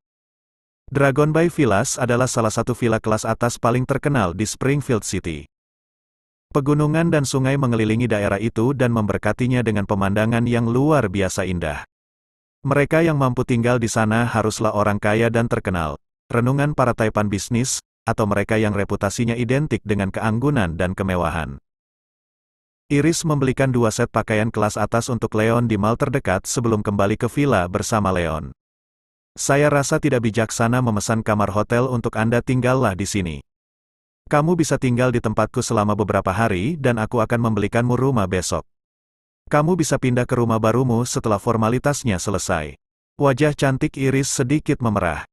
Dragon Bay Villas adalah salah satu villa kelas atas paling terkenal di Springfield City. Pegunungan dan sungai mengelilingi daerah itu dan memberkatinya dengan pemandangan yang luar biasa indah. Mereka yang mampu tinggal di sana haruslah orang kaya dan terkenal, renungan para taipan bisnis, atau mereka yang reputasinya identik dengan keanggunan dan kemewahan. Iris membelikan 2 set pakaian kelas atas untuk Leon di mall terdekat sebelum kembali ke villa bersama Leon. Saya rasa tidak bijaksana memesan kamar hotel untuk Anda, tinggallah di sini. Kamu bisa tinggal di tempatku selama beberapa hari dan aku akan membelikanmu rumah besok. Kamu bisa pindah ke rumah barumu setelah formalitasnya selesai. Wajah cantik Iris sedikit memerah.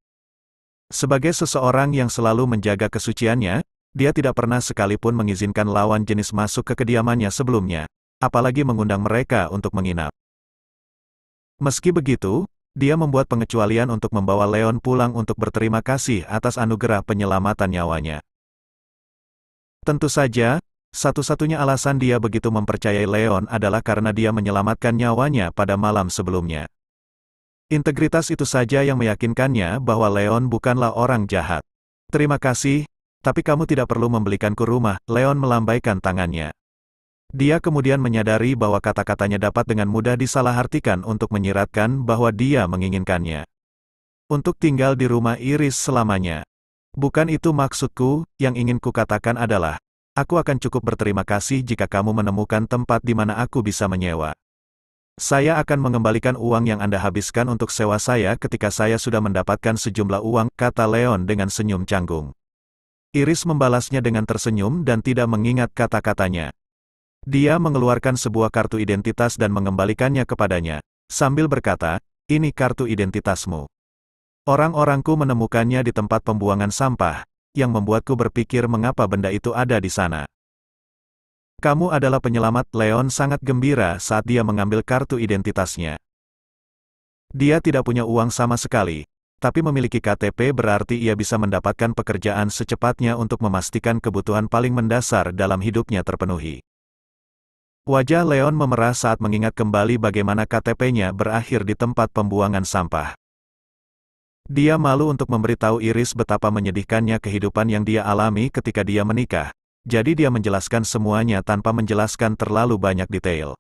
Sebagai seseorang yang selalu menjaga kesuciannya, dia tidak pernah sekalipun mengizinkan lawan jenis masuk ke kediamannya sebelumnya, apalagi mengundang mereka untuk menginap. Meski begitu, dia membuat pengecualian untuk membawa Leon pulang untuk berterima kasih atas anugerah penyelamatan nyawanya. Tentu saja, satu-satunya alasan dia begitu mempercayai Leon adalah karena dia menyelamatkan nyawanya pada malam sebelumnya. Integritas itu saja yang meyakinkannya bahwa Leon bukanlah orang jahat. Terima kasih, tapi kamu tidak perlu membelikanku rumah, Leon melambaikan tangannya. Dia kemudian menyadari bahwa kata-katanya dapat dengan mudah disalahartikan untuk menyiratkan bahwa dia menginginkannya untuk tinggal di rumah Iris selamanya. Bukan itu maksudku, yang ingin kukatakan adalah, aku akan cukup berterima kasih jika kamu menemukan tempat di mana aku bisa menyewa. Saya akan mengembalikan uang yang Anda habiskan untuk sewa saya ketika saya sudah mendapatkan sejumlah uang, kata Leon dengan senyum canggung. Iris membalasnya dengan tersenyum dan tidak mengingat kata-katanya. Dia mengeluarkan sebuah kartu identitas dan mengembalikannya kepadanya, sambil berkata, "Ini kartu identitasmu. Orang-orangku menemukannya di tempat pembuangan sampah, yang membuatku berpikir mengapa benda itu ada di sana." Kamu adalah penyelamat. Leon sangat gembira saat dia mengambil kartu identitasnya. Dia tidak punya uang sama sekali, tapi memiliki KTP berarti ia bisa mendapatkan pekerjaan secepatnya untuk memastikan kebutuhan paling mendasar dalam hidupnya terpenuhi. Wajah Leon memerah saat mengingat kembali bagaimana KTP-nya berakhir di tempat pembuangan sampah. Dia malu untuk memberitahu Iris betapa menyedihkannya kehidupan yang dia alami ketika dia menikah, jadi dia menjelaskan semuanya tanpa menjelaskan terlalu banyak detail.